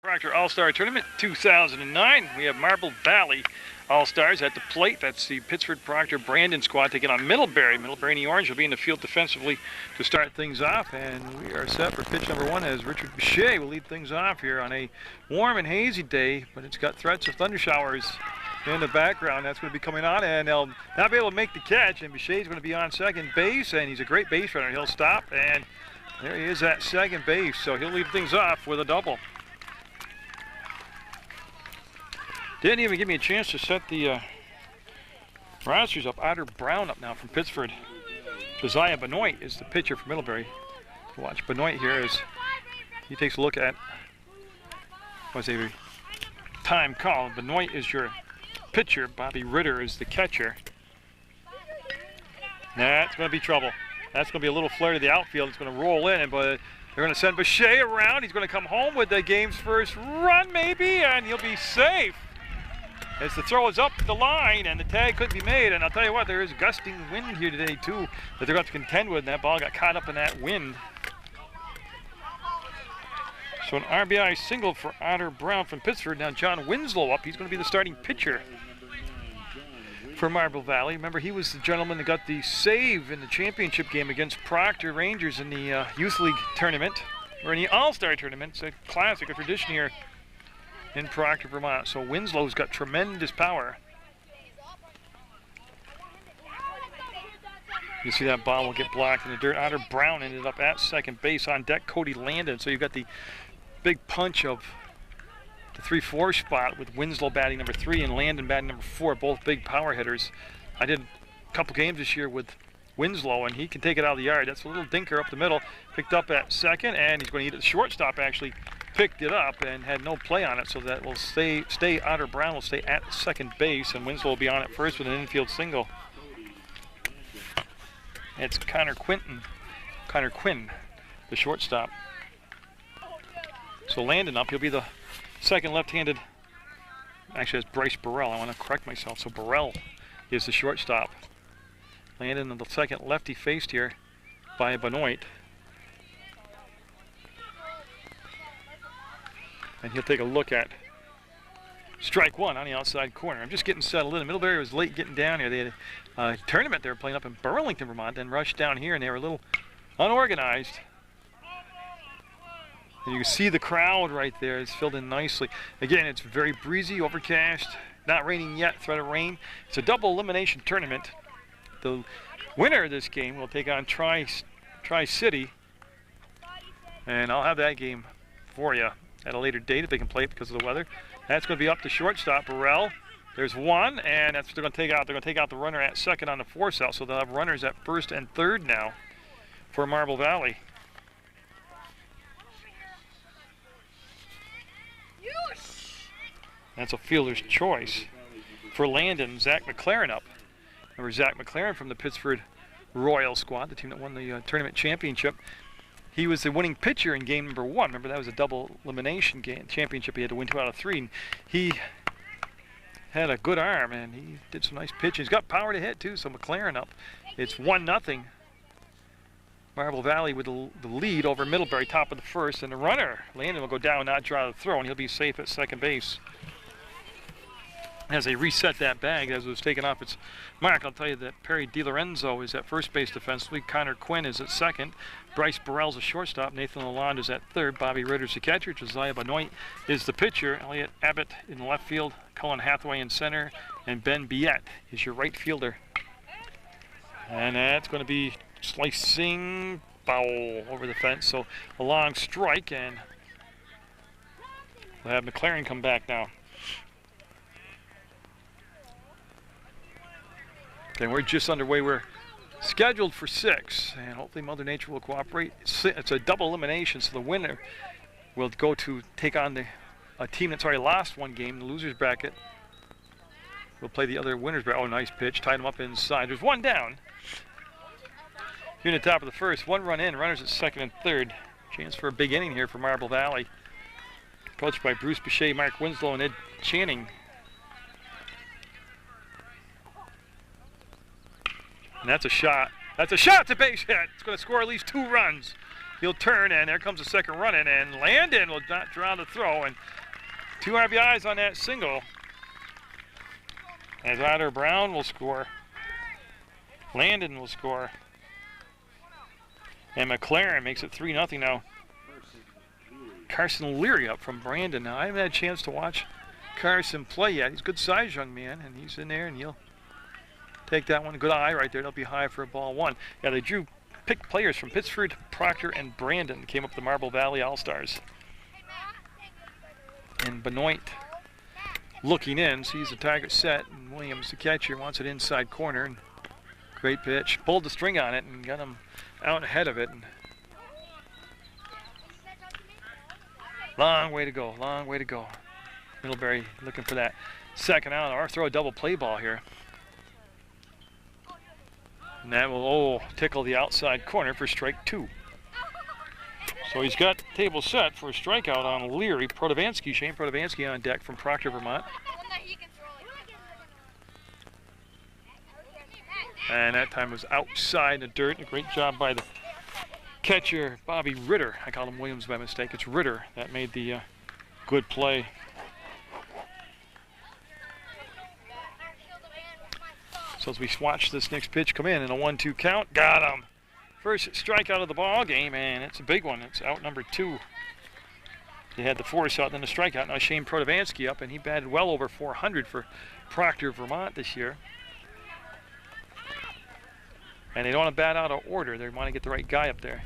Proctor All-Star Tournament 2009. We have Marble Valley All-Stars at the plate. That's the Pittsford Proctor Brandon squad taking on Middlebury. Middlebury in the orange will be in the field defensively to start things off. And we are set for pitch number one as Richard Boucher will lead things off here on a warm and hazy day, but it's got threats of thunder showers in the background. That's going to be coming on, and they'll not be able to make the catch. And Boucher's going to be on second base, and he's a great base runner. He'll stop, and there he is at second base. So he'll lead things off with a double. Didn't even give me a chance to set the rosters up. Otter Brown up now from Pittsford. Josiah Benoit is the pitcher for Middlebury. Watch Benoit here as he takes a look at what's a time call. Benoit is your pitcher. Bobby Ritter is the catcher. That's going to be trouble. That's going to be a little flare to the outfield. It's going to roll in, but they're going to send Boucher around. He's going to come home with the game's first run, maybe, and he'll be safe. As the throw is up the line, and the tag couldn't be made. And I'll tell you what, there is gusting wind here today, too, that they're going to have to contend with. And that ball got caught up in that wind. So an RBI single for Otter Brown from Pittsford. Now John Winslow up. He's going to be the starting pitcher for Marble Valley. Remember, he was the gentleman that got the save in the championship game against Proctor Rangers in the Youth League tournament, or in the All-Star tournament. It's a classic, a tradition here in Proctor, Vermont. So Winslow's got tremendous power. You see that ball will get blocked in the dirt. Otter Brown ended up at second base. On deck, Cody Landon. So you've got the big punch of the 3-4 spot with Winslow batting number 3 and Landon batting number 4, both big power hitters. I did a couple games this year with Winslow, and he can take it out of the yard. That's a little dinker up the middle. Picked up at second, and he's going to eat it. The shortstop actually picked it up and had no play on it, so that will stay. Otter Brown will stay at second base, and Winslow will be on at first with an infield single. It's Connor Quinn, the shortstop. So Landon up. He'll be the second left-handed. Actually, it's Bryce Burrell. I want to correct myself. So Burrell is the shortstop. Landon in the second lefty faced here by Benoit. And he'll take a look at strike one on the outside corner. I'm just getting settled in. Middlebury was late getting down here. They had a tournament they were playing up in Burlington, Vermont, then rushed down here, and they were a little unorganized. And you can see the crowd right there. It's filled in nicely. Again, it's very breezy, overcast, not raining yet, threat of rain. It's a double elimination tournament. The winner of this game will take on Tri-City, and I'll have that game for you at a later date if they can play it because of the weather. That's going to be up to shortstop Burrell. There's one, and that's what they're going to take out. They're going to take out the runner at second on the force out, so they'll have runners at first and third now for Marble Valley. That's a fielder's choice for Landon. Zach McLaren up. Remember Zach McLaren from the Pittsford Royal squad, the team that won the tournament championship. He was the winning pitcher in game number 1. Remember, that was a double elimination game championship. He had to win 2 out of 3. And he had a good arm, and he did some nice pitching. He's got power to hit, too, so McLaren up. It's 1-0. Marble Valley with the lead over Middlebury, top of the first. And the runner, Landon, will go down, not draw the throw, and he'll be safe at second base. As they reset that bag as it was taken off its mark, I'll tell you that Perry DiLorenzo is at first base defensively. Connor Quinn is at second. Bryce Burrell's a shortstop. Nathan Lalonde is at third. Bobby Ritter's the catcher. Josiah Benoit is the pitcher. Elliot Abbott in the left field. Cullen Hathaway in center. And Ben Biette is your right fielder. And that's going to be slicing foul over the fence. So a long strike, and we'll have McLaren come back now. Okay, we're just underway. We're scheduled for 6, and hopefully Mother Nature will cooperate. It's a double elimination, so the winner will go to take on a team that's already lost one game, the loser's bracket. We'll play the other winner's bracket. Oh, nice pitch. Tied him up inside. There's one down. Here in the top of the first. 1 run in. Runners at second and third. Chance for a big inning here for Marble Valley. Coached by Bruce Boucher, Mark Winslow, and Ed Channing. And that's a shot. That's a shot to base hit. It's going to score at least 2 runs. He'll turn, and there comes the second run in, and Landon will not draw the throw, and 2 RBIs on that single. As either Brown will score, Landon will score, and McLaren makes it 3-0 now. Carson Leary up from Brandon. Now, I haven't had a chance to watch Carson play yet. He's a good size young man, and he's in there, and he'll take that one. Good eye right there. They'll be high for a ball 1. Yeah, they picked players from Pittsford, Proctor, and Brandon. Came up with the Marble Valley All-Stars. And Benoit looking in, sees the target set, and Williams, the catcher, wants it inside corner. And great pitch. Pulled the string on it and got him out ahead of it. And long way to go, long way to go. Middlebury looking for that second out, or throw a double play ball here. And that will, tickle the outside corner for strike 2. So he's got the table set for a strikeout on Leary. Shane Protovansky on deck from Proctor, Vermont. And that time was outside the dirt. A great job by the catcher, Bobby Ritter. I called him Williams by mistake. It's Ritter that made the good play. So as we watch this next pitch come in a 1-2 count, got him. First strikeout of the ball game, and it's a big one. It's out number 2. They had the force out, then the strikeout. Now Shane Protovansky up, and he batted well over 400 for Proctor, Vermont this year. And they don't want to bat out of order. They want to get the right guy up there.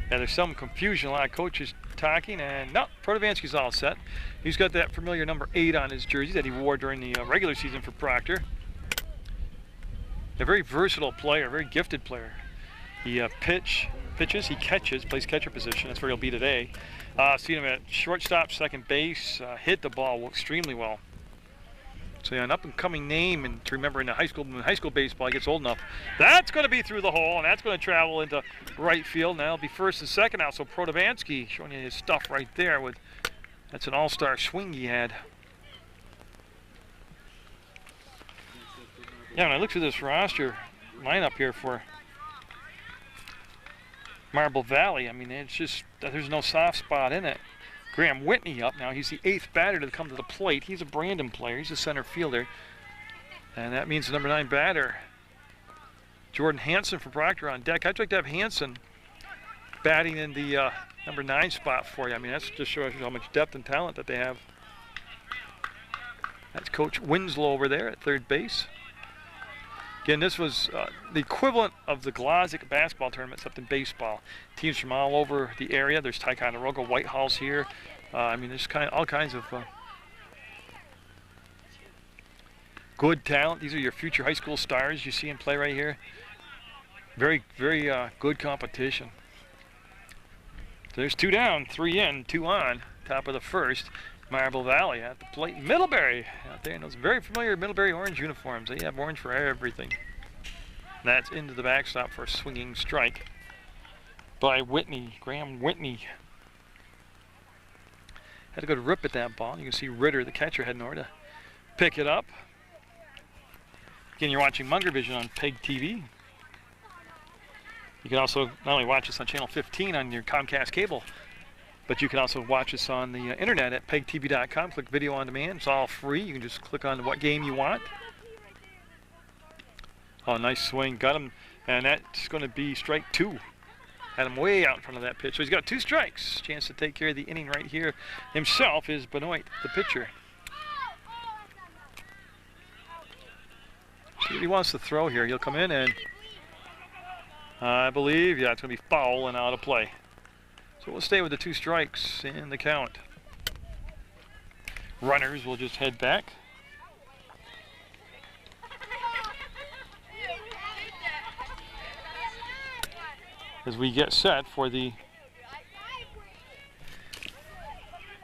Yeah, there's some confusion. A lot of coaches talking, and no, Protovansky's all set. He's got that familiar number 8 on his jersey that he wore during the regular season for Proctor. A very versatile player, very gifted player. He pitches, he catches, plays catcher position. That's where he'll be today. Seen him at shortstop, second base, hit the ball extremely well. So yeah, an up-and-coming name, and to remember in high school baseball, he gets old enough. That's going to be through the hole, and that's going to travel into right field. Now it'll be first and second out. So Protovansky showing you his stuff right there. That's an all-star swing he had. Yeah, when I look through this roster lineup here for Marble Valley, I mean, it's just, there's no soft spot in it. Graham Whitney up now. He's the 8th batter to come to the plate. He's a Brandon player. He's a center fielder. And that means the number 9 batter, Jordan Hansen for Proctor on deck. I'd like to have Hansen batting in the number 9 spot for you. I mean, that just shows you how much depth and talent that they have. That's Coach Winslow over there at third base. Again, this was the equivalent of the Glossic basketball tournament, except in baseball. Teams from all over the area. There's Ticonderoga, Whitehall's here. I mean, there's all kinds of good talent. These are your future high school stars you see in play right here. Very, very good competition. So there's 2 down, 3 in, 2 on, top of the first. Marble Valley at the plate. Middlebury out there in those very familiar Middlebury orange uniforms. They have orange for everything. That's into the backstop for a swinging strike by Whitney, Graham Whitney. Had a good rip at that ball. You can see Ritter, the catcher, heading over to pick it up. Again, you're watching Munger Vision on PEGTV. You can also not only watch us on channel 15 on your Comcast cable, but you can also watch us on the internet at PEGTV.com. Click video on demand. It's all free. You can just click on what game you want. Oh, nice swing. Got him. And that's going to be strike 2. Had him way out in front of that pitch. So he's got 2 strikes. Chance to take care of the inning right here himself is Benoit, the pitcher. See what he wants to throw here. He'll come in and I believe, yeah, it's going to be foul and out of play. So we'll stay with the 2 strikes in the count. Runners will just head back. As we get set for the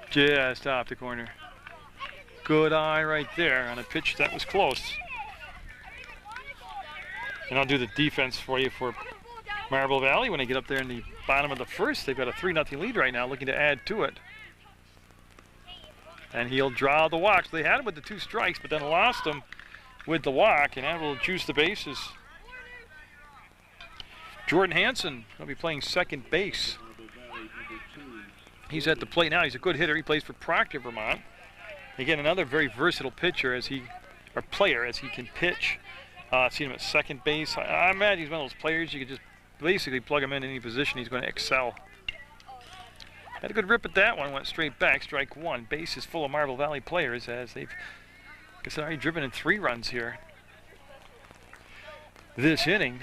just off the corner. Good eye right there on a pitch that was close. And I'll do the defense for you for Marble Valley when they get up there in the bottom of the first. They've got a 3-0 lead right now, looking to add to it. And he'll draw the walk. So they had him with the 2 strikes, but then lost him with the walk, and that will juice the bases. Jordan Hansen will be playing second base. He's at the plate now. He's a good hitter. He plays for Proctor, Vermont. Again, another very versatile pitcher player as he can pitch. Seen him at second base. I imagine he's one of those players you could just basically plug him in any position. He's going to excel. Had a good rip at that one. Went straight back. Strike one. Base is full of Marble Valley players as they've, like I said, already driven in 3 runs here this inning.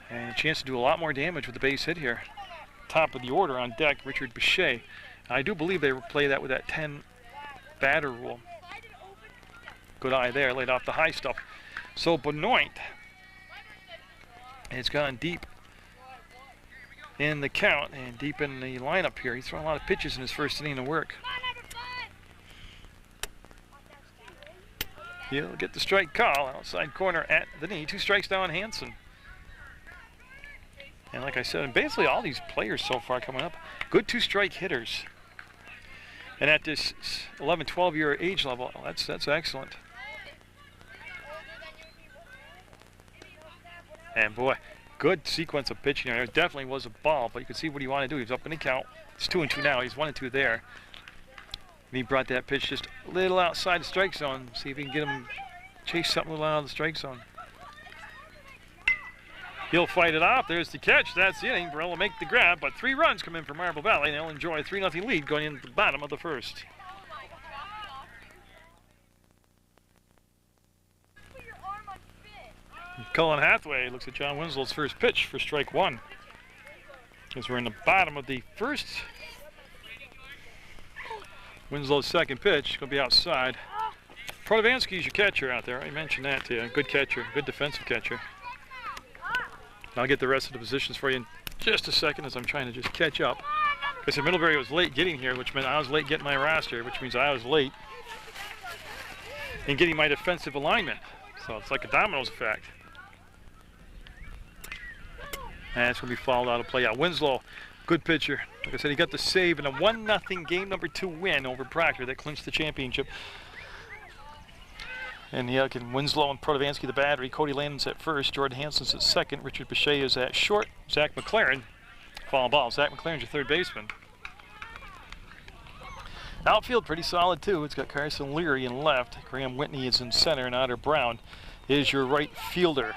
And a chance to do a lot more damage with the base hit here. Top of the order on deck, Richard Bichet. I do believe they play that with that 10 batter rule. Good eye there, laid off the high stuff. So Benoit has gone deep in the count and deep in the lineup here. He's thrown a lot of pitches in his first inning of work. He'll get the strike call, outside corner at the knee. 2 strikes down on Hansen. And like I said, basically all these players so far coming up, good 2-strike hitters. And at this 11, 12-year age level, that's excellent. And boy, good sequence of pitching there. There definitely was a ball, but you could see what he wanted to do. He was up in the count. It's 2-2 now. He's 1-2 there. And he brought that pitch just a little outside the strike zone. See if he can get him, chase something a little out of the strike zone. He'll fight it off. There's the catch. That's the inning. Burrell will make the grab, but 3 runs come in for Marble Valley, and they'll enjoy a 3-0 lead going into the bottom of the first. Cullen Hathaway looks at John Winslow's first pitch for strike 1. As we're in the bottom of the first. Winslow's second pitch going to be outside. Protovansky's your catcher out there. I mentioned that to you. Good catcher, good defensive catcher. I'll get the rest of the positions for you in just a second as I'm trying to just catch up. I said Middlebury was late getting here, which meant I was late getting my roster, which means I was late in getting my defensive alignment. So it's like a dominoes effect. And it's going to be fouled out of play. Winslow, good pitcher. Like I said, he got the save in a 1-0 game number 2 win over Proctor that clinched the championship. And Winslow and Protovansky the battery. Cody Landon's at first. Jordan Hansen's at second. Richard Bichet is at short. Zach McLaren, foul ball. Zach McLaren's your third baseman. Outfield pretty solid too. It's got Carson Leary in left. Graham Whitney is in center, and Otter Brown is your right fielder.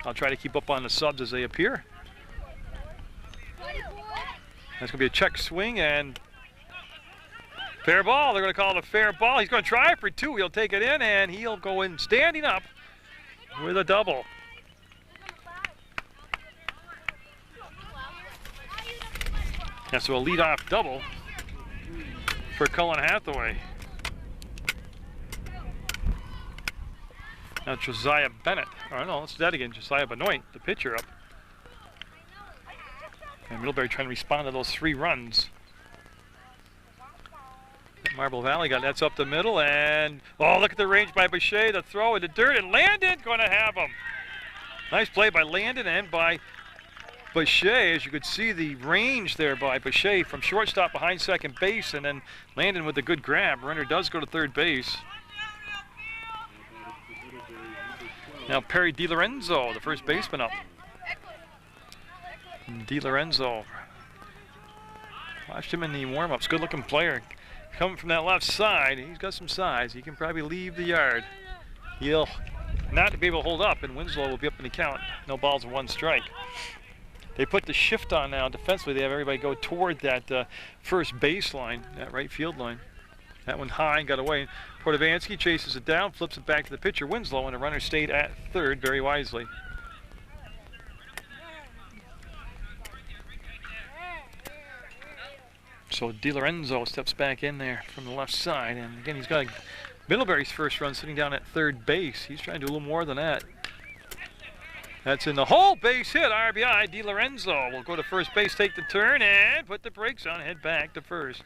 I'll try to keep up on the subs as they appear. That's going to be a check swing and fair ball. They're going to call it a fair ball. He's going to try for 2. He'll take it in, and he'll go in standing up with a double. Yeah, so a leadoff double for Cullen Hathaway. Now Josiah Bennett. Oh no, let's do that again. Josiah Benoit, the pitcher, up. And Middlebury trying to respond to those 3 runs. Marble Valley got that's up the middle, and oh, look at the range by Bichet. The throw in the dirt, and Landon going to have him. Nice play by Landon and by Bichet. As you could see, the range there by Bichet from shortstop behind second base, and then Landon with a good grab. Runner does go to third base. Now Perry DiLorenzo, the first baseman, up. DiLorenzo. Watched him in the warm-ups. Good-looking player. Coming from that left side, he's got some size. He can probably leave the yard. He'll not be able to hold up, and Winslow will be up in the count. No balls and 1 strike. They put the shift on now defensively. They have everybody go toward that first baseline, that right field line. That one high and got away. Protovansky chases it down, flips it back to the pitcher, Winslow, and the runner stayed at third very wisely. So DiLorenzo steps back in there from the left side, and again he's got Middlebury's first run sitting down at third base. He's trying to do a little more than that. That's in the hole, base hit, RBI. DiLorenzo will go to first base, take the turn, and put the brakes on, head back to first.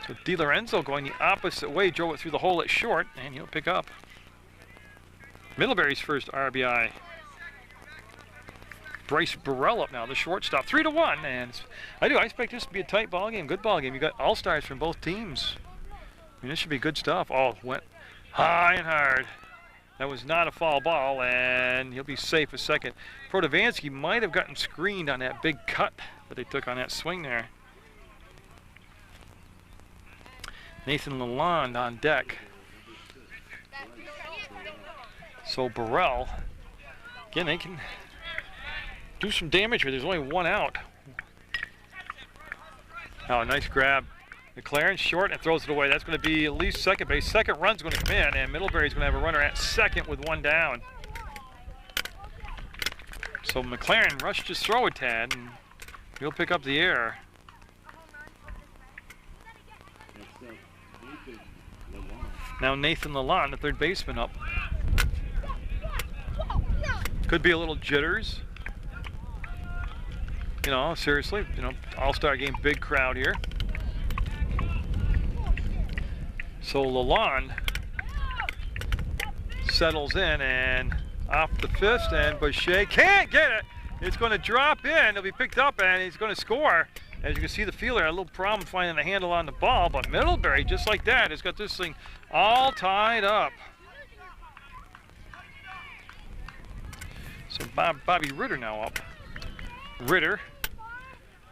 So DiLorenzo going the opposite way, drove it through the hole at short, and he'll pick up Middlebury's first RBI. Bryce Burrell up now, the shortstop, 3-1, and I expect this to be a tight ball game, good ball game. You got all-stars from both teams. I mean, this should be good stuff. Oh, went high and hard. That was not a foul ball, and he'll be safe a second. Protovansky might have gotten screened on that big cut that they took on that swing there. Nathan Lalonde on deck. So Burrell, again, they can do some damage here. There's only one out. Oh, nice grab. McLaren short and throws it away. That's going to be at least second base. Second run's going to come in, and Middlebury's going to have a runner at second with one down. So McLaren rushed his throw a tad, and he'll pick up the error. Now Nathan Lalonde, the third baseman, up. Could be a little jitters. You know, seriously, you know, all-star game, big crowd here. So Lalonde settles in and off the fist, and Boucher can't get it. It's going to drop in. It'll be picked up, and he's going to score. As you can see, the fielder had a little problem finding the handle on the ball, but Middlebury, just like that, has got this thing all tied up. So Bobby Ritter now up. Ritter,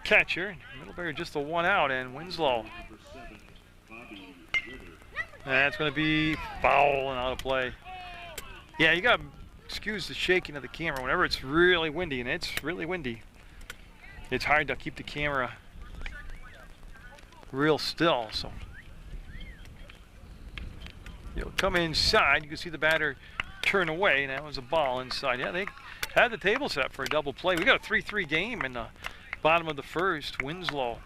catcher. Middlebury just the one out, and Winslow. That's going to be foul and out of play. Yeah, you got to excuse the shaking of the camera whenever it's really windy, and it's really windy. It's hard to keep the camera real still. So you'll come inside. You can see the batter turn away, and that was a ball inside. Yeah, they had the table set for a double play. We got a 3-3 game in the bottom of the first. Winslow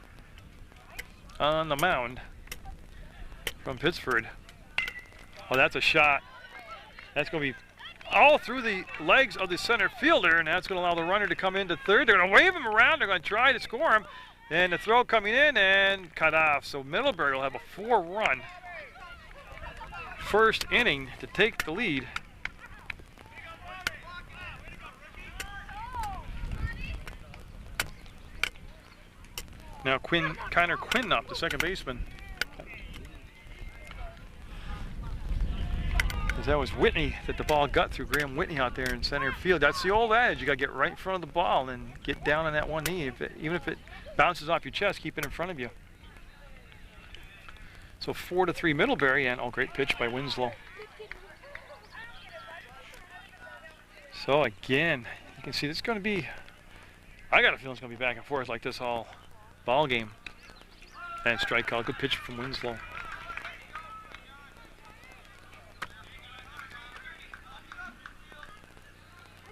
on the mound from Pittsford. Oh, that's a shot. That's going to be all through the legs of the center fielder, and that's going to allow the runner to come into third. They're going to wave him around. They're going to try to score him, and the throw coming in and cut off. So Middlebury will have a 4-run first inning to take the lead. Now Connor Quinn up, the second baseman. As that was Whitney that the ball got through. Graham Whitney out there in center field. That's the old adage. You got to get right in front of the ball and get down on that one knee. Even if it bounces off your chest, keep it in front of you. So 4-3 Middlebury, and oh, great pitch by Winslow. So again, you can see this is going to be, I got a feeling it's going to be back and forth like this all ball game. And strike call, good pitch from Winslow.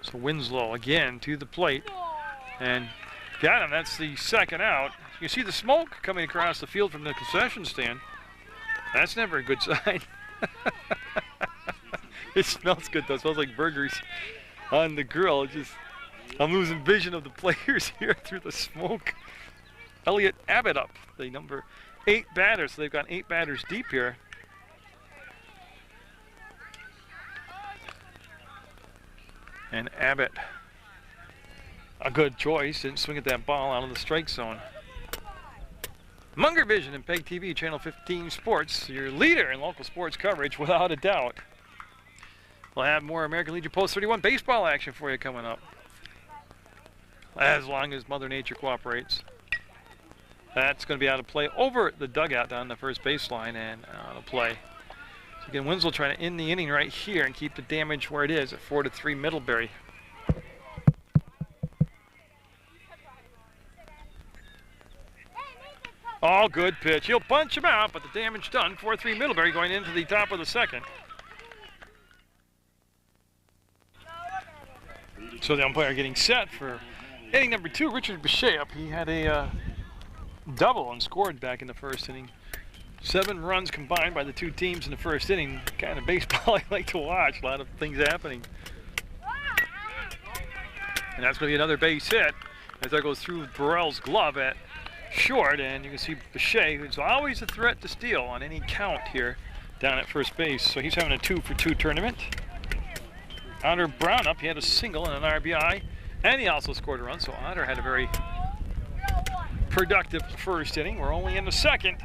So Winslow again to the plate, and got him. That's the second out. You see the smoke coming across the field from the concession stand. That's never a good sign. It smells good though. It smells like burgers on the grill. I'm losing vision of the players here through the smoke. Elliot Abbott up, the number 8 batter. So they've got 8 batters deep here. And Abbott, a good choice, didn't swing at that ball out of the strike zone. Munger Vision and PEGTV, Channel 15 Sports, your leader in local sports coverage without a doubt. We'll have more American Legion Post 31 baseball action for you coming up, as long as Mother Nature cooperates. That's going to be out of play over the dugout down the first baseline and out of play. So again, Winslow trying to end the inning right here and keep the damage where it is at 4-3 Middlebury. Oh, good pitch. He'll punch him out, but the damage done. 4-3 Middlebury going into the top of the second. So the umpire getting set for inning number 2. Richard Boucher up. He had a double and scored back in the first inning. 7 runs combined by the 2 teams in the first inning. Kind of baseball I like to watch. A lot of things happening. And that's going to be another base hit as that goes through Burrell's glove at short, and you can see Boucher, who's always a threat to steal on any count here down at first base. So he's having a 2-for-2 tournament. Otter Brown up, he had a single and an RBI, and he also scored a run. So Otter had a very productive first inning. We're only in the second.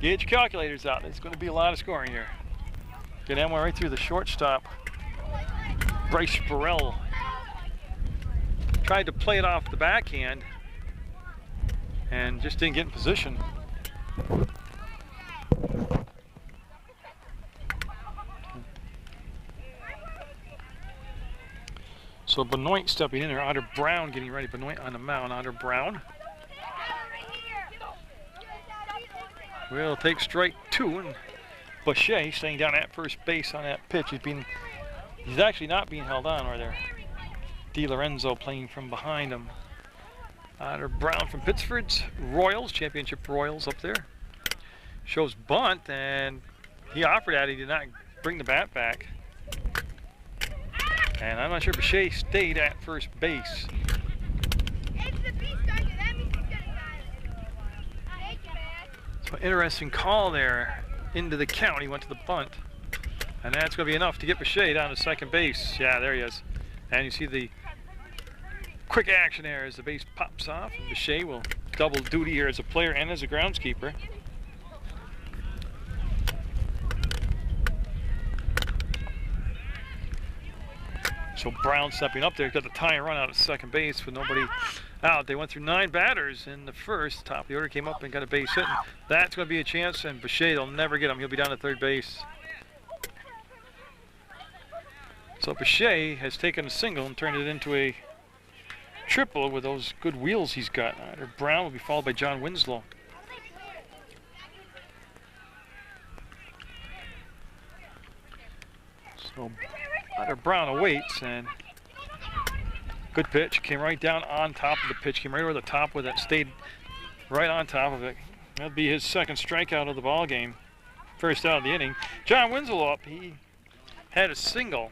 Get your calculators out. It's going to be a lot of scoring here. Get that one right through the shortstop Bryce Burrell tried to play it off the backhand and just didn't get in position. So Benoit stepping in there. Otter Brown getting ready. Benoit on the mound. Otter Brown will take strike 2, and Boucher staying down at first base on that pitch. He's actually not being held on, or there. Di Lorenzo playing from behind him. Otter Brown from Pittsford's Royals, championship Royals up there. Shows bunt, and he offered that. He did not bring the bat back. And I'm not sure Boucher stayed at first base. So interesting call there into the count. He went to the bunt. And that's going to be enough to get Boucher down to second base. Yeah, there he is. And you see the quick action there as the base pops off. And Boucher will double duty here as a player and as a groundskeeper. So Brown stepping up there. He's got the tying run out at second base with nobody out. They went through 9 batters in the first. Top of the order came up and got a base hit. And that's going to be a chance, and Boucher, they'll never get him. He'll be down to third base. So Boucher has taken a single and turned it into a triple with those good wheels he's got. Otter Brown will be followed by John Winslow. So Otter Brown awaits, and good pitch. Came right down on top of the pitch. Came right over the top with it. Stayed right on top of it. That'll be his second strikeout of the ball game. First out of the inning. John Winslow up. He had a single.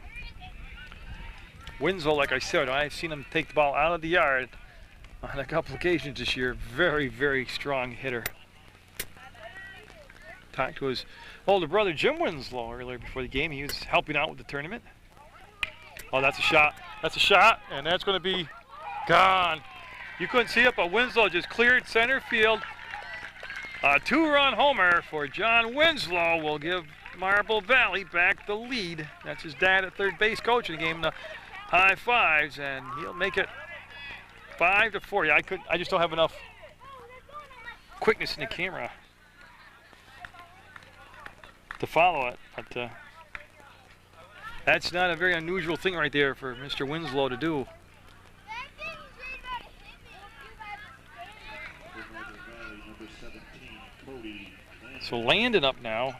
Winslow, like I said, I've seen him take the ball out of the yard on a couple occasions this year. Very, very strong hitter. Talked to his older brother Jim Winslow earlier before the game. He was helping out with the tournament. Oh, that's a shot. That's a shot, and that's going to be gone. You couldn't see it, but Winslow just cleared center field. A 2-run homer for John Winslow will give Marble Valley back the lead. That's his dad at third base coaching the game. The high fives, and he'll make it 5-4. I just don't have enough quickness in the camera to follow it, but that's not a very unusual thing right there for Mr. Winslow to do. So Landon up now.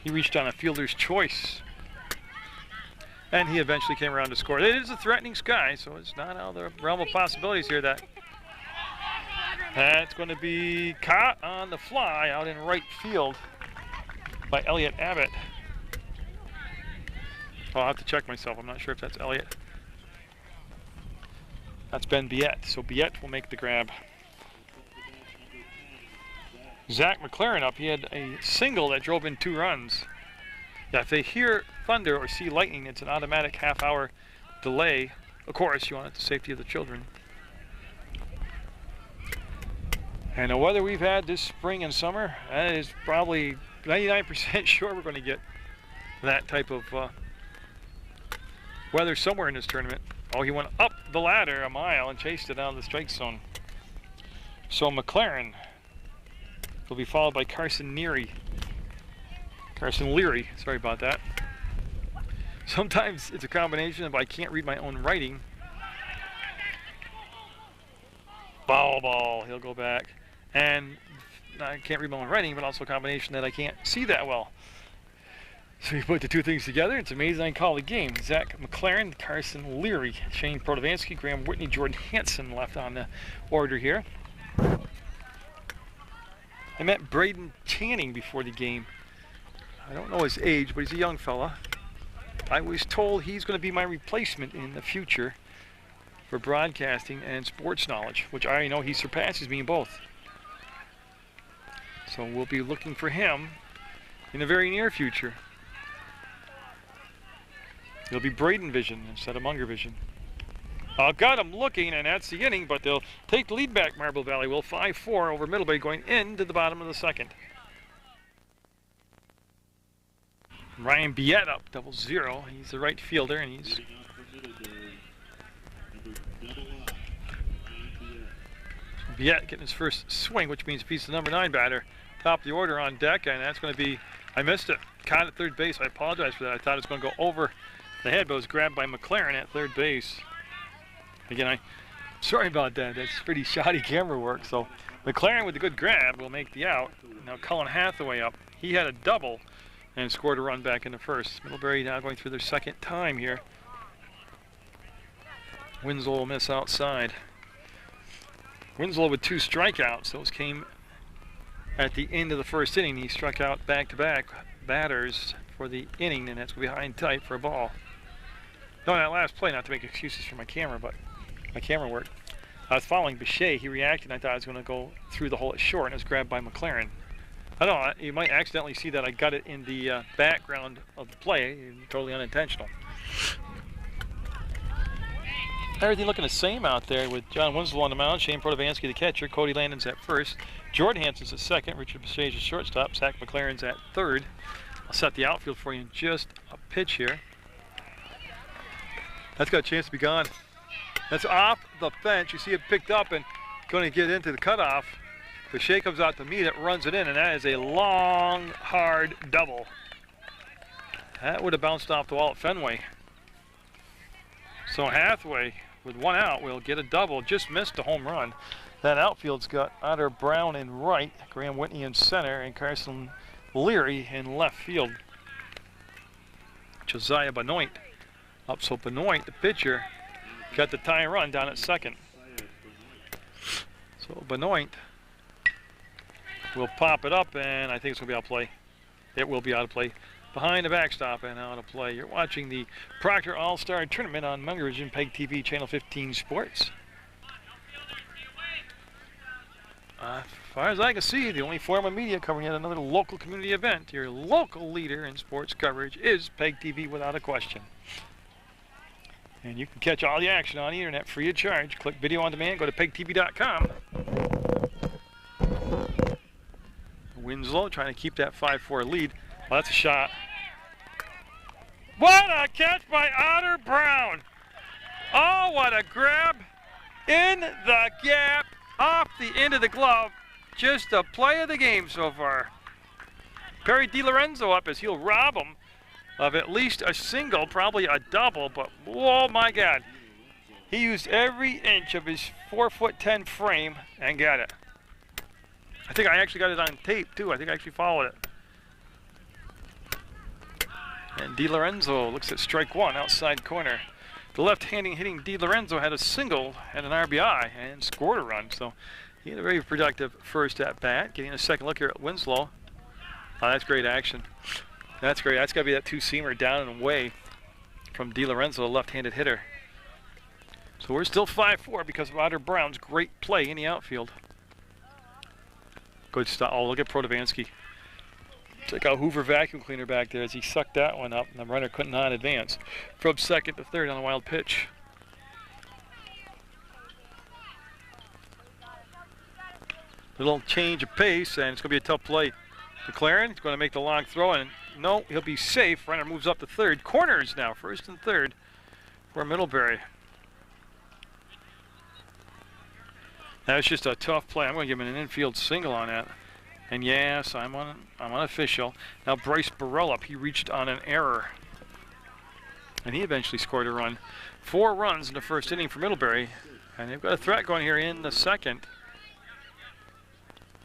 He reached on a fielder's choice, and he eventually came around to score. It is a threatening sky, so it's not out of the realm of possibilities here. That's going to be caught on the fly out in right field by Elliot Abbott. I'll have to check myself. I'm not sure if that's Elliot. That's Ben Biette. So Biette will make the grab. Zach McLaren up. He had a single that drove in 2 runs. Yeah, if they hear thunder or see lightning, it's an automatic half-hour delay. Of course, you want it the safety of the children. And the weather we've had this spring and summer, that is probably 99% sure we're going to get that type of weather somewhere in this tournament. Oh, he went up the ladder a mile and chased it out of the strike zone. So McLaren will be followed by Carson Leary, sorry about that. Sometimes it's a combination of I can't read my own writing. Foul ball, he'll go back. And I can't read my own writing, but also a combination that I can't see that well. So you put the two things together, it's amazing I can call the game. Zach McLaren, Carson Leary, Shane Protovansky, Graham Whitney, Jordan Hansen left on the order here. I met Braden Channing before the game. I don't know his age, but he's a young fella. I was told he's going to be my replacement in the future for broadcasting and sports knowledge, which I already know he surpasses me in both. So we'll be looking for him in the very near future. It'll be Braden vision instead of Munger vision. Got him looking, and that's the inning, but they'll take the lead back, Marble Valley will. 5-4 over Middlebury going into the bottom of the second. Ryan Biet up, 0-0. He's the right fielder, and he's Biet getting his first swing, which means he's the number 9 batter. Top of the order on deck, and that's going to be, I missed it. Caught at third base. I apologize for that. I thought it was going to go over the head, but it was grabbed by McLaren at third base. Again, sorry about that. That's pretty shoddy camera work. So McLaren with a good grab will make the out. Now Cullen Hathaway up. He had a double and scored a run back in the first. Middlebury now going through their second time here. Winslow will miss outside. Winslow with 2 strikeouts. Those came at the end of the first inning. He struck out back-to-back batters for the inning, and that's behind tight for a ball. No, that last play, not to make excuses for my camera, but my camera worked. I was following Bichet. He reacted, and I thought I was going to go through the hole at short, and it was grabbed by McLaren. I don't know, you might accidentally see that I got it in the background of the play, totally unintentional. Everything looking the same out there with John Winslow on the mound, Shane Protovansky the catcher, Cody Landon's at first, Jordan Hansen's at second, Richard Bichet's at shortstop, Zach McLaren's at third. I'll set the outfield for you in just a pitch here. That's got a chance to be gone. That's off the fence. You see it picked up and going to get into the cutoff. Bichet comes out to meet it, runs it in, and that is a long, hard double. That would have bounced off the wall at Fenway. So Hathaway, with 1 out, will get a double. Just missed a home run. That outfield's got Otter Brown in right, Graham Whitney in center, and Carson Leary in left field. Josiah Benoit up. So Benoit, the pitcher, got the tying run down at second. So Benoit will pop it up, and I think it's going to be out of play. It will be out of play. Behind the backstop and out of play. You're watching the Proctor All-Star Tournament on Munger and PEGTV Channel 15 Sports. As far as I can see, the only form of media covering yet another local community event. Your local leader in sports coverage is PEGTV without a question. And you can catch all the action on the internet free of charge. Click video on demand, go to PEGTV.com. Winslow trying to keep that 5-4 lead. Well, that's a shot. What a catch by Otter Brown. Oh, what a grab in the gap off the end of the glove. Just a play of the game so far. Perry DiLorenzo up as he'll rob him of at least a single, probably a double, but oh my God. He used every inch of his 4'10" frame and got it. I think I actually got it on tape too. I think I actually followed it. And DiLorenzo looks at strike 1, outside corner. The left-handing hitting DiLorenzo had a single and an RBI and scored a run. So he had a very productive first at bat. Getting a second look here at Winslow. Oh, that's great action. That's great. That's got to be that 2-seamer down and away from DiLorenzo, a left-handed hitter. So we're still 5-4 because of Otter Brown's great play in the outfield. Good stuff. Oh, look at Protovansky. It's like a Hoover vacuum cleaner back there as he sucked that one up, and the runner could not advance. From second to third on a wild pitch. Little change of pace, and it's going to be a tough play. McLaren is going to make the long throw, and no, he'll be safe. Runner moves up to third. Corners now, first and third for Middlebury. That was just a tough play. I'm going to give him an infield single on that. And yes, I'm unofficial. Now Bryce Burrell up. He reached on an error. And he eventually scored a run. 4 runs in the first inning for Middlebury. And they've got a threat going here in the second.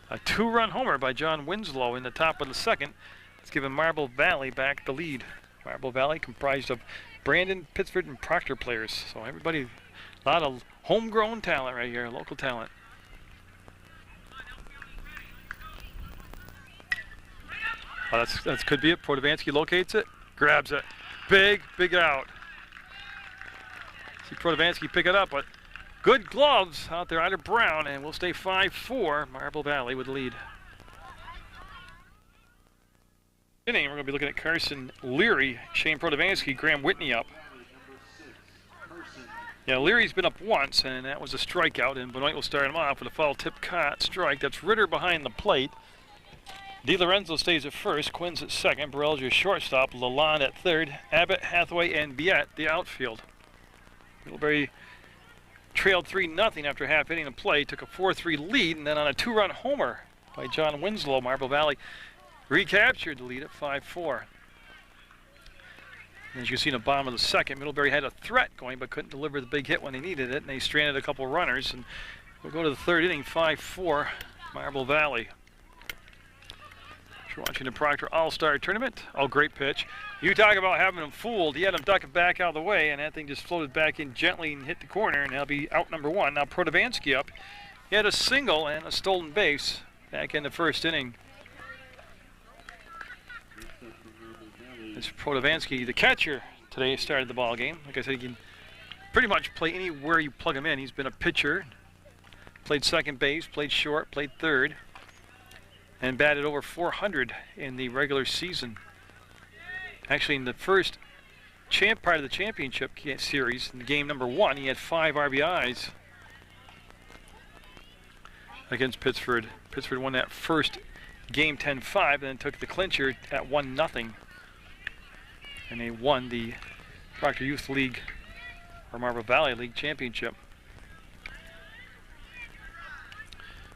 A 2-run homer by John Winslow in the top of the second. It's given Marble Valley back the lead. Marble Valley comprised of Brandon, Pittsford, and Proctor players. So everybody, a lot of homegrown talent right here, local talent. Oh, that could be it. Protovansky locates it, grabs it. Big out. See Protovansky pick it up, but good gloves out there out of Brown, and we'll stay 5-4. Marble Valley with the lead. We're going to be looking at Carson Leary, Shane Protovansky, Graham Whitney up. Yeah, Leary's been up once, and that was a strikeout, and Benoit will start him off with a foul tip strike. That's Ritter behind the plate. DiLorenzo stays at first, Quinn's at second, Burrell's your shortstop, Lalonde at third, Abbott, Hathaway, and Biet the outfield. Middlebury trailed 3-0 after half inning of play, took a 4-3 lead, and then on a 2-run homer by John Winslow, Marble Valley recaptured the lead at 5-4. As you see in the bottom of the second, Middlebury had a threat going but couldn't deliver the big hit when they needed it, and they stranded a couple runners. And we'll go to the third inning, 5-4, Marble Valley. If you're watching the Proctor All-Star Tournament, oh, great pitch. You talk about having him fooled. He had him ducking back out of the way, and that thing just floated back in gently and hit the corner, and that'll be out number one. Now Protovansky up. He had a single and a stolen base back in the first inning. It's Protovansky, the catcher, today started the ball game. Like I said, he can pretty much play anywhere you plug him in. He's been a pitcher, played second base, played short, played third, and batted over 400 in the regular season. Actually, in the first part of the championship series, in game number 1, he had 5 RBIs against Pittsford. Pittsford won that first game 10-5 and then took the clincher at 1-0. And they won the Proctor Youth League, or Marble Valley League Championship.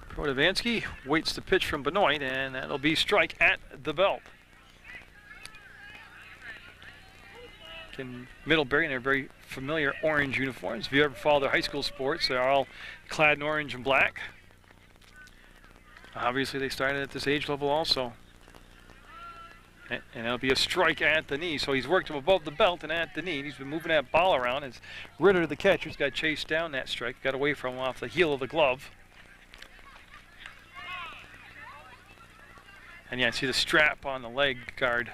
Protovansky waits the pitch from Benoit, and that'll be strike at the belt. In Middlebury, in their very familiar orange uniforms. If you ever follow their high school sports, they're all clad in orange and black. Obviously, they started at this age level also. And it'll be a strike at the knee. So he's worked him above the belt and at the knee. He's been moving that ball around as Ritter, the catcher's got chased down that strike. Got away from him off the heel of the glove. And yeah, see the strap on the leg guard,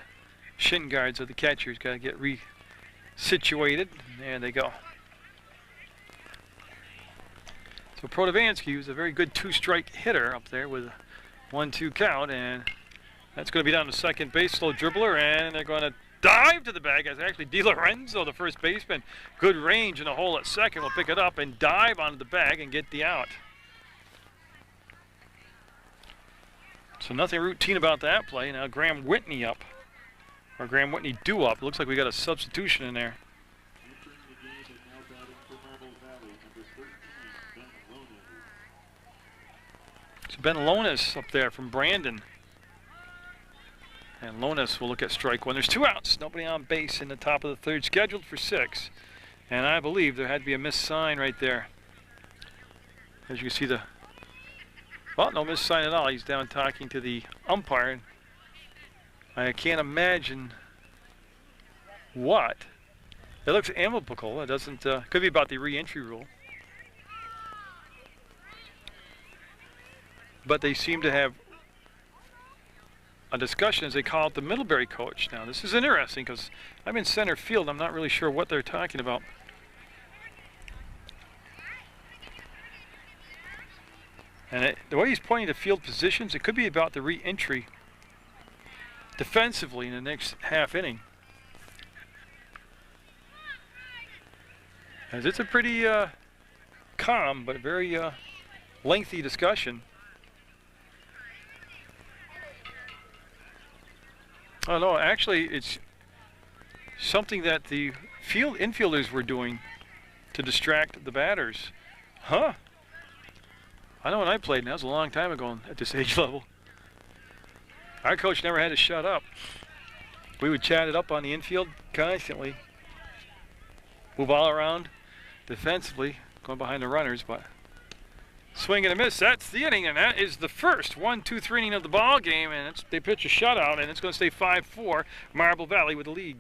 shin guards of the catcher. He's got to get resituated. There they go. So Protovansky was a very good 2-strike hitter up there with a 1-2 count, and that's going to be down to second base, slow dribbler, and they're going to dive to the bag. It's actually DiLorenzo, the first baseman. Good range in the hole at second. Will pick it up and dive onto the bag and get the out. So nothing routine about that play. Now Graham Whitney up, or Graham Whitney due up. Looks like we got a substitution in there. So Ben Lonis up there from Brandon. And Lonis will look at strike one. There's 2 outs. Nobody on base in the top of the third, scheduled for 6. And I believe there had to be a missed sign right there. As you can see well, no missed sign at all. He's down talking to the umpire. I can't imagine what. It looks amicable. It doesn't, could be about the re-entry rule. But they seem to have a discussion as they call it the Middlebury coach. Now this is interesting because I'm in center field. I'm not really sure what they're talking about. And the way he's pointing to field positions, it could be about the re-entry defensively in the next half inning. As it's a pretty calm but very lengthy discussion. Oh no, actually it's something that the infielders were doing to distract the batters. Huh? I know when I played, and that was a long time ago at this age level. Our coach never had to shut up. We would chat it up on the infield constantly. Move all around defensively, going behind the runners, but swing and a miss. That's the inning, and that is the first 1-2-3 inning of the ball game, and they pitch a shutout, and it's going to stay 5-4. Marble Valley with the lead.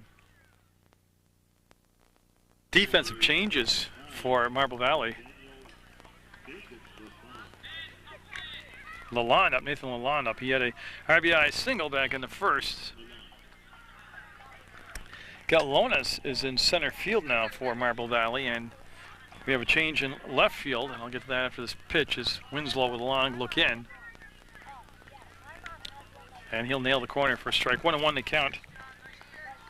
Defensive changes for Marble Valley. Lalonde up, Nathan Lalonde up. He had a RBI single back in the first. Galonis is in center field now for Marble Valley, and we have a change in left field, and I'll get to that after this pitch as Winslow with a long look in. And he'll nail the corner for a strike. 1-1 the count.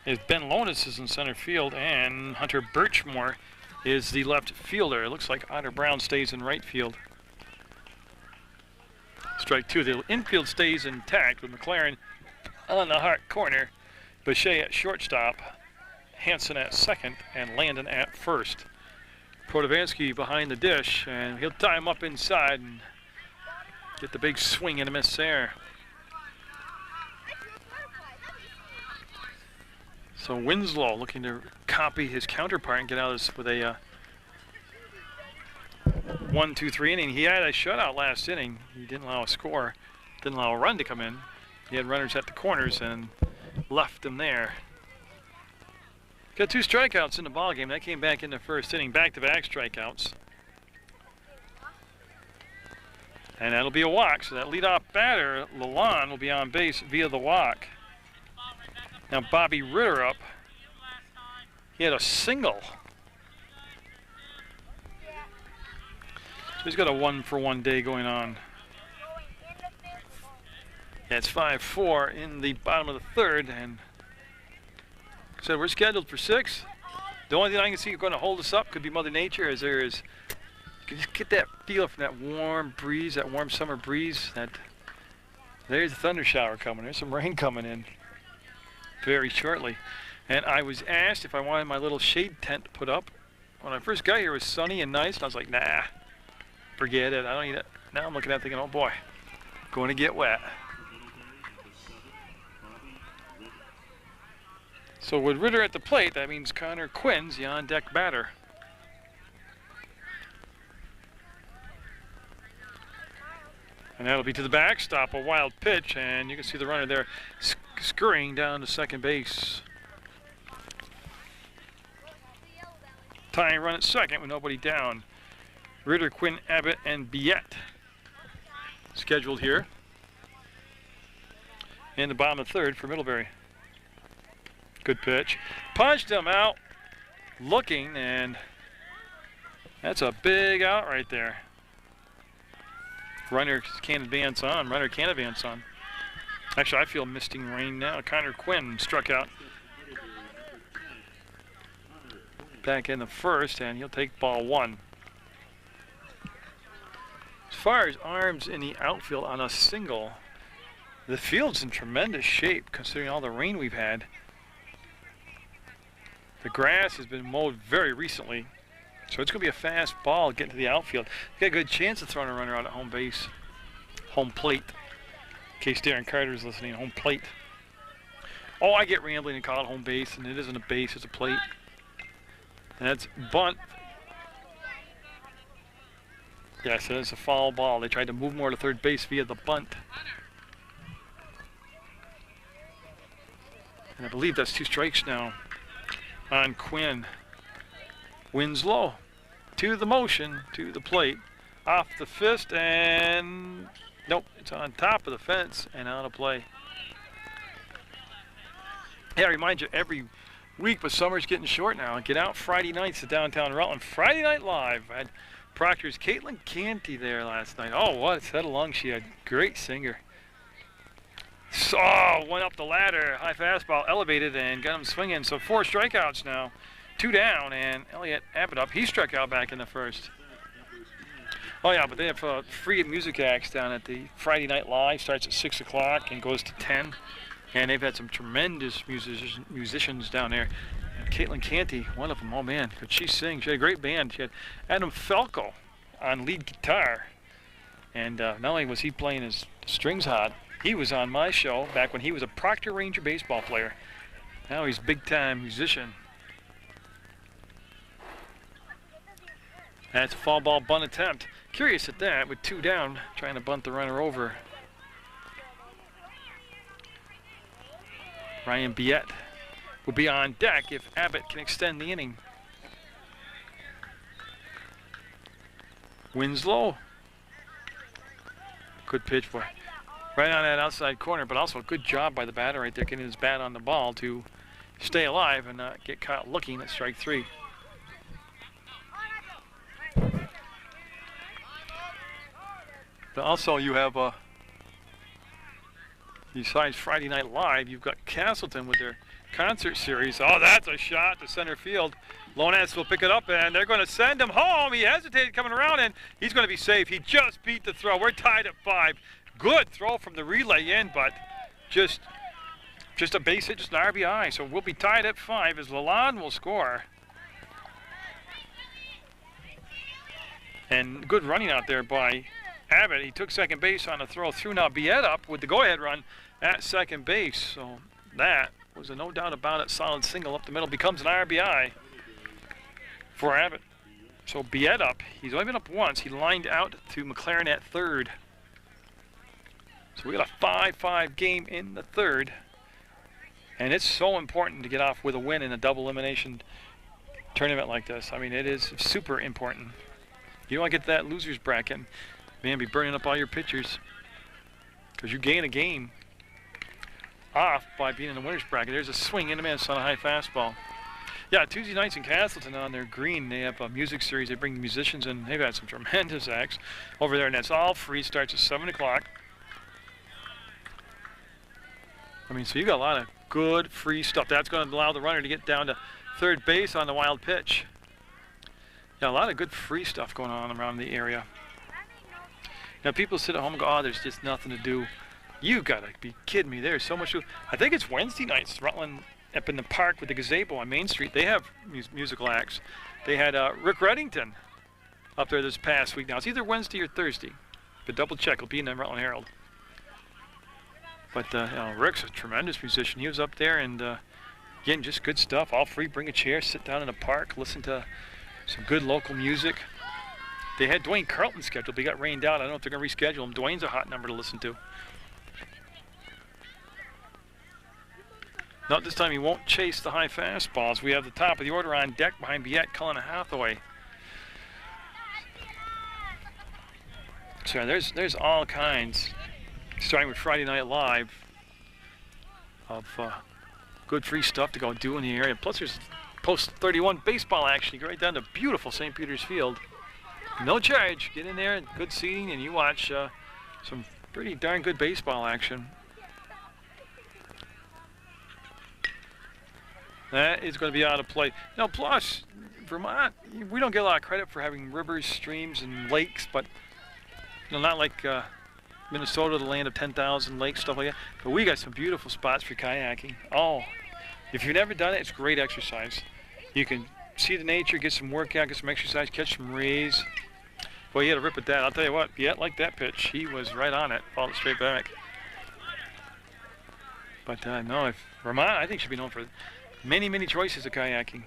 Is Ben Lonis is in center field, and Hunter Birchmore is the left fielder. It looks like Otter Brown stays in right field. Strike two. The infield stays intact with McLaren on the hard corner. Boucher at shortstop, Hansen at second, and Landon at first. Protovansky behind the dish, and he'll tie him up inside and get the big swing and a miss there. So Winslow looking to copy his counterpart and get out of this with a 1-2-3 inning. He had a shutout last inning. He didn't allow a score, didn't allow a run to come in. He had runners at the corners and left them there. Got 2 strikeouts in the ball game. That came back in the first inning. Back-to-back strikeouts. And that'll be a walk. So that leadoff batter, Lalonde, will be on base via the walk. Now Bobby Ritter up. He had a single. So he's got a 1-for-1 day going on. Yeah, it's 5-4 in the bottom of the third, and so we're scheduled for 6. The only thing I can see going to hold us up could be Mother Nature, as there is, you can just get that feel from that warm breeze, that warm summer breeze, that there's a thunder shower coming. There's some rain coming in very shortly. And I was asked if I wanted my little shade tent put up. When I first got here, it was sunny and nice, and I was like, nah, forget it, I don't need it. Now I'm looking at it thinking, oh boy, going to get wet. So with Ritter at the plate, that means Connor Quinn's the on-deck batter. And that'll be to the backstop, a wild pitch, and you can see the runner there scurrying down to second base. Tying run at second with nobody down. Ritter, Quinn, Abbott, and Biette scheduled here. In the bottom of the third for Middlebury. Good pitch. Punched him out. Looking, and that's a big out right there. Runner can't advance on. Runner can't advance on. Actually, I feel misting rain now. Connor Quinn struck out back in the first, and he'll take ball 1. As far as arms in the outfield on a single, the field's in tremendous shape considering all the rain we've had. The grass has been mowed very recently, so it's going to be a fast ball getting to the outfield. Got a good chance of throwing a runner out at home base, home plate. In case Darren Carter's listening, home plate. Oh, I get rambling and call it home base, and it isn't a base, it's a plate. And that's bunt. Yes, it is a foul ball. They tried to move more to third base via the bunt. And I believe that's 2 strikes now on Quinn. Winslow to the motion, to the plate, off the fist, and nope, it's on top of the fence and out of play. Yeah, I remind you every week, but summer's getting short now. Get out Friday nights to downtown Rutland. Friday Night Live. I had Proctor's Caitlin Canty there last night. Oh, what a set along she had. Great singer. So, went up the ladder, high fastball, elevated, and got him swinging. So 4 strikeouts now, 2 down, and Elliot Abbott up. He struck out back in the first. Oh yeah, but they have free music acts down at the Friday Night Live. Starts at 6 o'clock and goes to 10. And they've had some tremendous musicians down there. And Caitlin Canty, one of them, oh man, could she sing. She had a great band. She had Adam Falco on lead guitar. And not only was he playing his strings hot, he was on my show back when he was a Proctor Ranger baseball player. Now he's a big-time musician. That's a foul ball bunt attempt. Curious at that, with 2 down, trying to bunt the runner over. Ryan Biette will be on deck if Abbott can extend the inning. Winslow. Good pitch, boy. Right on that outside corner, but also a good job by the batter right there, getting his bat on the ball to stay alive and not get caught looking at strike 3. But also you have, besides Friday Night Live, you've got Castleton with their concert series. Oh, that's a shot to center field. Lonas will pick it up, and they're going to send him home. He hesitated coming around, and he's going to be safe. He just beat the throw. We're tied at 5. good throw from the relay in, but just a base hit, just an RBI. So we'll be tied at 5 as Lalonde will score. And good running out there by Abbott. He took second base on a throw through. Now Biet up with the go-ahead run at second base. So that was a no doubt about it. Solid single up the middle. Becomes an RBI for Abbott. So Biet up. He's only been up once. He lined out to McLaren at third. So we got a 5-5 game in the third. And it's so important to get off with a win in a double elimination tournament like this. I mean, it is super important. You don't want to get to that loser's bracket, man, be burning up all your pitchers. Because you gain a game off by being in the winner's bracket. There's a swing in the miss on a high fastball. Yeah, Tuesday nights in Castleton on their green, they have a music series. They bring musicians in. They've had some tremendous acts over there, and that's all free. Starts at 7 o'clock. I mean, so you got a lot of good free stuff. That's going to allow the runner to get down to third base on the wild pitch. Yeah, a lot of good free stuff going on around the area. Now, people sit at home and go, oh, there's just nothing to do. You got to be kidding me. There's so much to do. I think it's Wednesday nights. Rutland up in the park with the gazebo on Main Street. They have musical acts. They had Rick Reddington up there this past week. Now, it's either Wednesday or Thursday. But double check. It'll be in the Rutland Herald. But you know, Rick's a tremendous musician. He was up there and again, just good stuff. All free. Bring a chair, sit down in the park, listen to some good local music. They had Dwayne Carlton scheduled, but he got rained out. I don't know if they're going to reschedule him. Dwayne's a hot number to listen to. Not this time. He won't chase the high fastballs. We have the top of the order on deck behind Biet, Cullen, and Hathaway. So there's all kinds, starting with Friday Night Live, of good free stuff to go do in the area. Plus there's post 31 baseball action. You go right down to beautiful St. Peter's Field. No charge. Get in there, and good seating, and you watch some pretty darn good baseball action. That is going to be out of play. Now, plus, Vermont, we don't get a lot of credit for having rivers, streams, and lakes, but you know, not like Minnesota, the land of 10,000 lakes, stuff like that. But we got some beautiful spots for kayaking. Oh, if you've never done it, it's great exercise. You can see the nature, get some workout, get some exercise, catch some rays. Boy, you had a rip at that. I'll tell you what, Biet liked that pitch. He was right on it, followed it straight back. But no, if Vermont, I think, should be known for many, many choices of kayaking.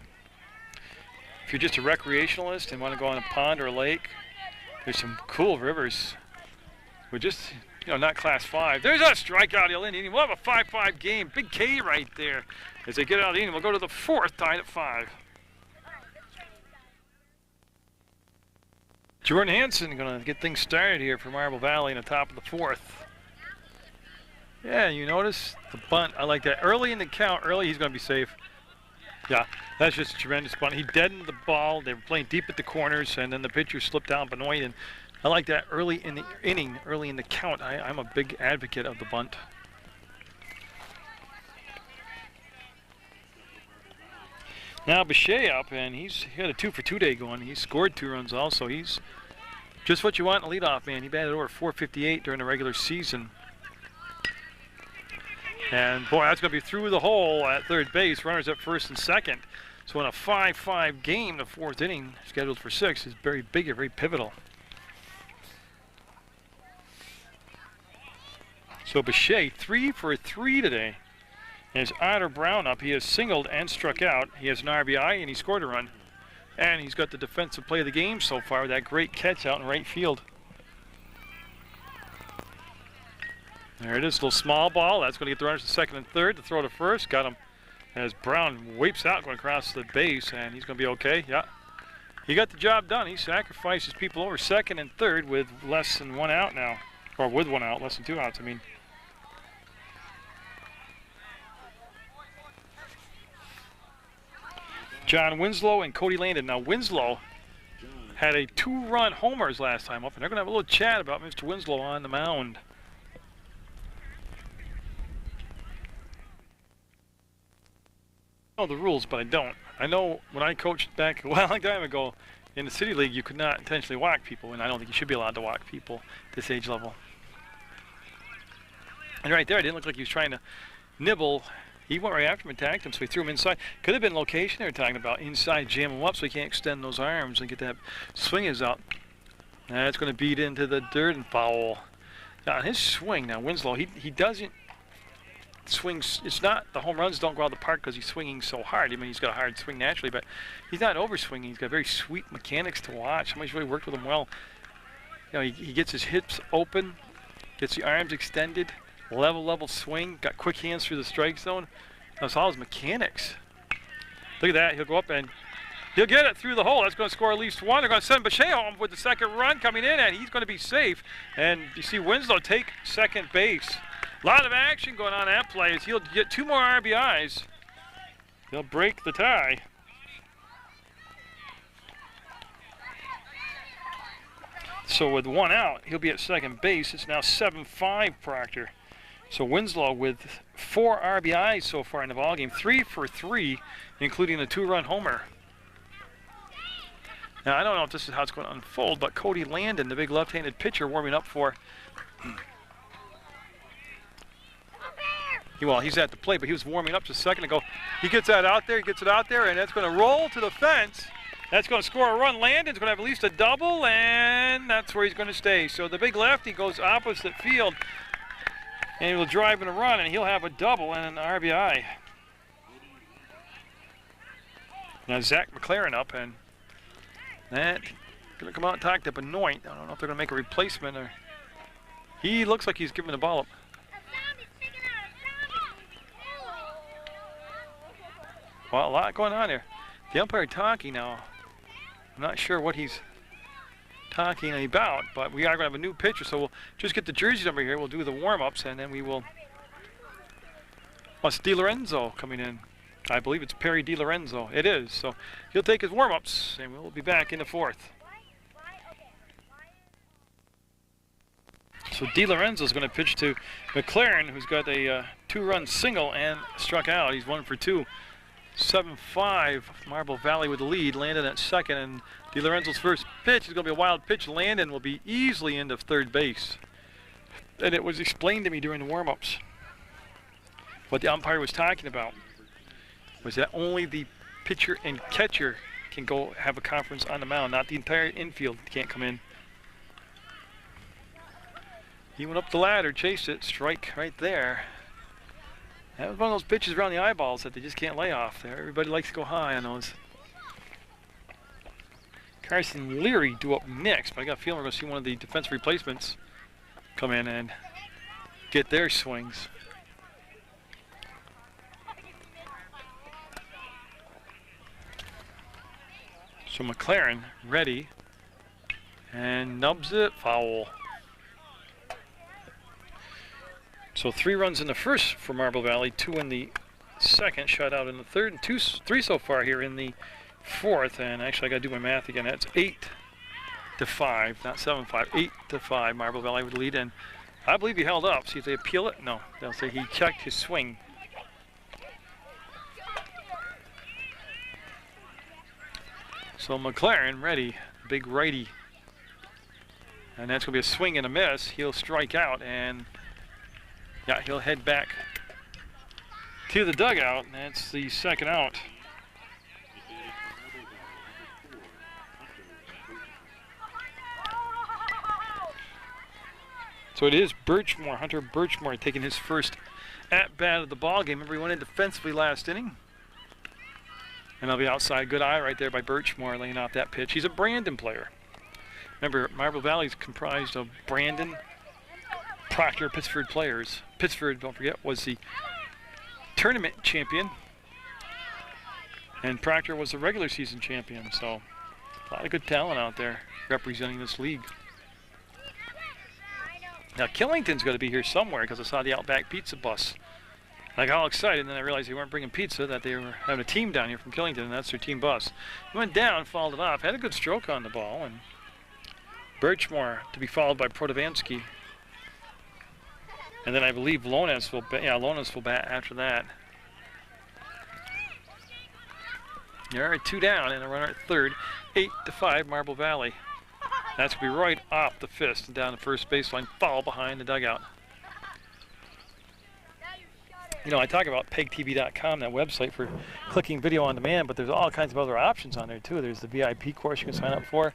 If you're just a recreationalist and want to go on a pond or a lake, there's some cool rivers. We're just, you know, not class 5. There's a strikeout, the inning. We'll have a 5-5 game. Big K right there. As they get out of the inning, we'll go to the 4th, tied at 5. Jordan Hansen going to get things started here for Marble Valley in the top of the 4th. Yeah, you notice the bunt. I like that. Early in the count, he's going to be safe. Yeah, that's just a tremendous bunt. He deadened the ball. They were playing deep at the corners, and then the pitcher slipped down Benoit. And I like that early in the inning, early in the count. I'm a big advocate of the bunt. Now Bechet up, and he had a 2-for-2 day going. He scored 2 runs also. He's just what you want in a leadoff man. He batted over .458 during the regular season. And boy, that's going to be through the hole at third base. Runners at first and second. So in a 5-5 game, the 4th inning, scheduled for 6, is very big and very pivotal. So Bechet, 3 for 3 today. And his Otter Brown up. He has singled and struck out. He has an RBI, and he scored a run. And he's got the defensive play of the game so far with that great catch out in right field. There it is, a little small ball. That's going to get the runners to second and third. To throw to first, got him as Brown wipes out going across the base, and he's going to be okay. Yeah, he got the job done. He sacrifices people over second and third with less than 1 out now. Or with 1 out, less than 2 outs, I mean. John Winslow and Cody Landon. Now, Winslow had a 2-run homers last time up, and they're going to have a little chat about Mr. Winslow on the mound. I know the rules, but I don't. I know when I coached back a long time ago in the City League, you could not intentionally walk people, and I don't think you should be allowed to walk people at this age level. And right there, it didn't look like he was trying to nibble. He went right after him, attacked him, so he threw him inside. Could have been location they were talking about. Inside, jam him up so he can't extend those arms and get that swing is out. That's going to beat into the dirt and foul. Now, his swing, now Winslow, he doesn't swing. It's not, the home runs don't go out of the park because he's swinging so hard. I mean, he's got a hard swing naturally, but he's not overswinging. He's got very sweet mechanics to watch. Somebody's really worked with him well. You know, he gets his hips open, gets the arms extended, level swing, got quick hands through the strike zone. That's all his mechanics. Look at that, he'll go up and he'll get it through the hole. That's going to score at least one. They're going to send Boucher home with the second run coming in, and he's going to be safe. And you see Winslow take second base. A lot of action going on that play. He'll get 2 more RBIs. He'll break the tie. So with 1 out, he'll be at second base. It's now 7-5 Proctor. So Winslow with 4 RBIs so far in the ballgame, 3 for 3, including a 2-run homer. Now, I don't know if this is how it's going to unfold, but Cody Landon, the big left-handed pitcher, warming up for... Well, he's at the plate, but he was warming up just a second ago. He gets that out there, he gets it out there, and that's going to roll to the fence. That's going to score a run. Landon's going to have at least a double, and that's where he's going to stay. So the big lefty goes opposite field, and he will drive in a run, and he'll have a double and an RBI. Now Zach McLaren up, and that going to come out and talk to Benoit. I don't know if they're going to make a replacement, or he looks like he's giving the ball up. Well, a lot going on here. The umpire talking now. I'm not sure what he's talking about, but we are going to have a new pitcher, so we'll just get the jersey number here. We'll do the warm-ups, and then we will... Oh, it's DiLorenzo coming in. I believe it's Perry DiLorenzo. It is, so he'll take his warm-ups, and we'll be back in the 4th. So DiLorenzo's going to pitch to McLaren, who's got a 2-run single and struck out. He's 1 for 2. 7-5, Marble Valley with the lead. Landon at second, and DiLorenzo's first pitch is going to be a wild pitch. Landon will be easily into third base. And it was explained to me during the warm-ups. What the umpire was talking about was that only the pitcher and catcher can go have a conference on the mound, not the entire infield can't come in. He went up the ladder, chased it, strike right there. That was one of those pitches around the eyeballs that they just can't lay off there. Everybody likes to go high on those. Carson Leary due up next, but I got a feeling we're going to see one of the defensive replacements come in and get their swings. So McLaren ready and nubs it, foul. So 3 runs in the first for Marble Valley, 2 in the second, shutout in the third, and 3 so far here in the 4th. And actually, I got to do my math again. That's 8-5, not 7-5. 8-5. Marble Valley with the lead, and I believe he held up. See if they appeal it. No, they'll say he checked his swing. So McLaren ready, big righty, and that's going to be a swing and a miss. He'll strike out, and yeah, he'll head back to the dugout, and that's the second out. So it is Birchmore, Hunter Birchmore, taking his first at-bat of the ball game. Remember, he went in defensively last inning. And I'll be outside. Good eye right there by Birchmore laying out that pitch. He's a Brandon player. Remember, Marble Valley is comprised of Brandon, Proctor, Pittsford players. Pittsford, don't forget, was the tournament champion. And Proctor was the regular season champion. So a lot of good talent out there representing this league. Now Killington's going to be here somewhere because I saw the Outback Pizza bus. I got all excited, and then I realized they weren't bringing pizza, that they were having a team down here from Killington, and that's their team bus. He went down, fouled it off, had a good stroke on the ball, and Birchmore to be followed by Protovansky. And then I believe Lonas will bat after that. All right, 2 down, and a runner at third. 8-5, Marble Valley. That's going to be right off the fist and down the first baseline, foul behind the dugout. You know, I talk about PEGTV.com, that website for clicking video on demand, but there's all kinds of other options on there too. There's the VIP course you can sign up for,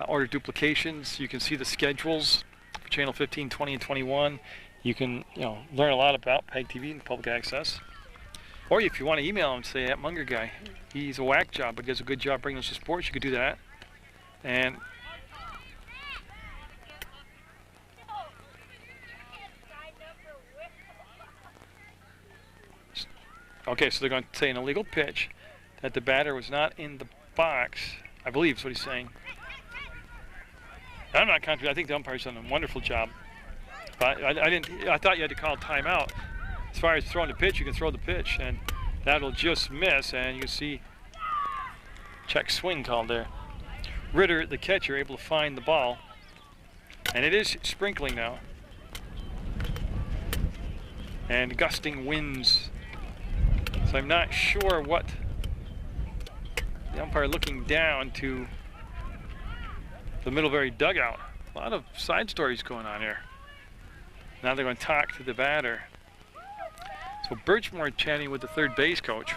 order duplications. You can see the schedules for channel 15, 20, and 21. You can, you know, learn a lot about PEGTV and public access. Or if you want to email him, say, that Munger guy, he's a whack job, but does a good job bringing us to sports, you could do that. And okay, so they're going to say an illegal pitch, that the batter was not in the box, I believe is what he's saying. I'm not confident. I think the umpire's done a wonderful job. But I thought you had to call timeout. As far as throwing the pitch, you can throw the pitch, and that'll just miss, and you can see check swing called there. Ritter, the catcher, able to find the ball, and it is sprinkling now. And gusting winds. So I'm not sure what the umpire looking down to the Middlebury dugout. A lot of side stories going on here. Now they're going to talk to the batter. So Birchmore chatting with the third base coach.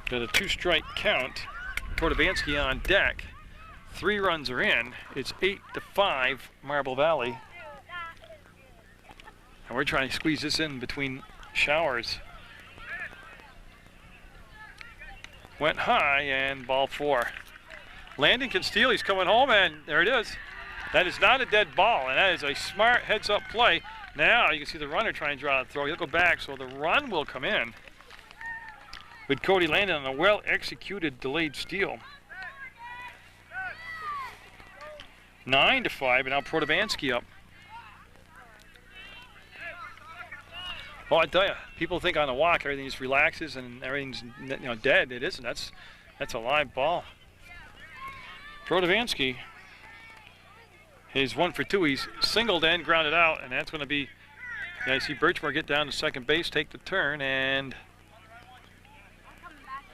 Got a 2-strike count. Protovansky on deck. 3 runs are in. It's 8-5 Marble Valley. And we're trying to squeeze this in between showers. Went high and ball 4. Landon can steal. He's coming home, and there it is. That is not a dead ball, and that is a smart heads-up play. Now you can see the runner trying to draw the throw. He'll go back, so the run will come in with Cody Landon on a well-executed delayed steal. 9-5, and now Protovansky up. Well, I tell you, people think on a walk everything just relaxes and everything's, you know, dead. It isn't. That's a live ball. Protovansky is 1 for 2. He's singled and grounded out, and that's going to be. Yeah, you see Birchmore get down to second base, take the turn, and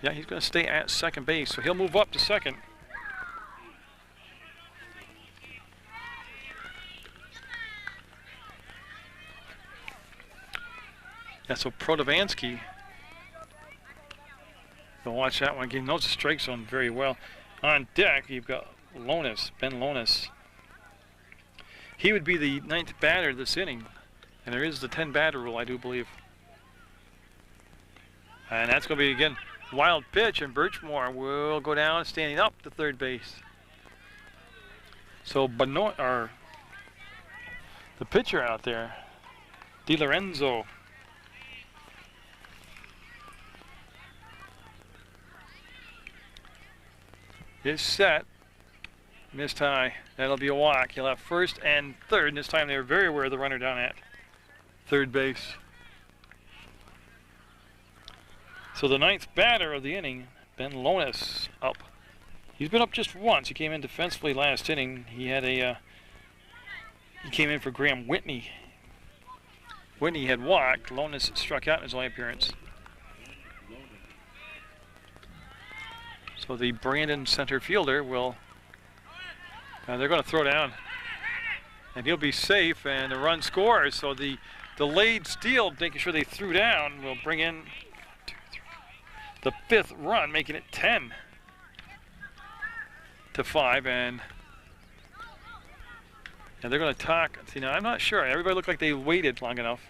yeah, he's going to stay at second base, so he'll move up to second. Yeah, so Protovansky, you'll watch that one again. Knows the strike zone very well. On deck, you've got Lonis, Ben Lonis. He would be the 9th batter this inning, and there is the 10-batter rule, I do believe. And that's going to be, again, wild pitch, and Birchmore will go down standing up to third base. So Benoit, or the pitcher out there, Di Lorenzo, is set. Missed high. That'll be a walk. He'll have first and third, and this time they were very aware of the runner down at third base. So the 9th batter of the inning, Ben Lonis, up. He's been up just once. He came in defensively last inning. He had a he came in for Graham Whitney. Whitney had walked. Lonis struck out in his only appearance. So the Brandon center fielder will, they're going to throw down, and he'll be safe, and the run scores. So the delayed steal, making sure they threw down, will bring in the 5th run, making it 10-5, and they're going to talk. See, now I'm not sure. Everybody looked like they waited long enough.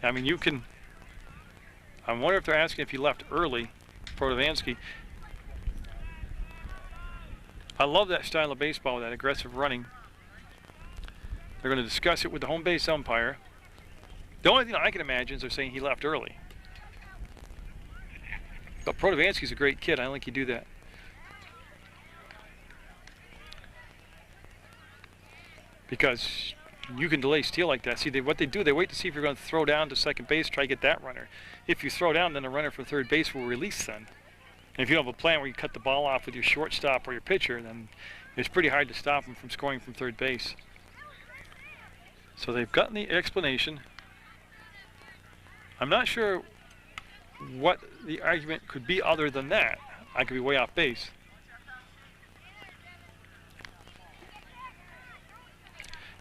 I mean, you can. I wonder if they're asking if he left early, Protovansky. I love that style of baseball, that aggressive running. They're going to discuss it with the home base umpire. The only thing I can imagine is they're saying he left early. But Protovansky's a great kid. I don't think he'd do that. Because you can delay steal like that. See, what they do, they wait to see if you're going to throw down to second base, try to get that runner. If you throw down, then the runner from third base will release then. And if you don't have a plan where you cut the ball off with your shortstop or your pitcher, then it's pretty hard to stop them from scoring from third base. So they've gotten the explanation. I'm not sure what the argument could be other than that. I could be way off base.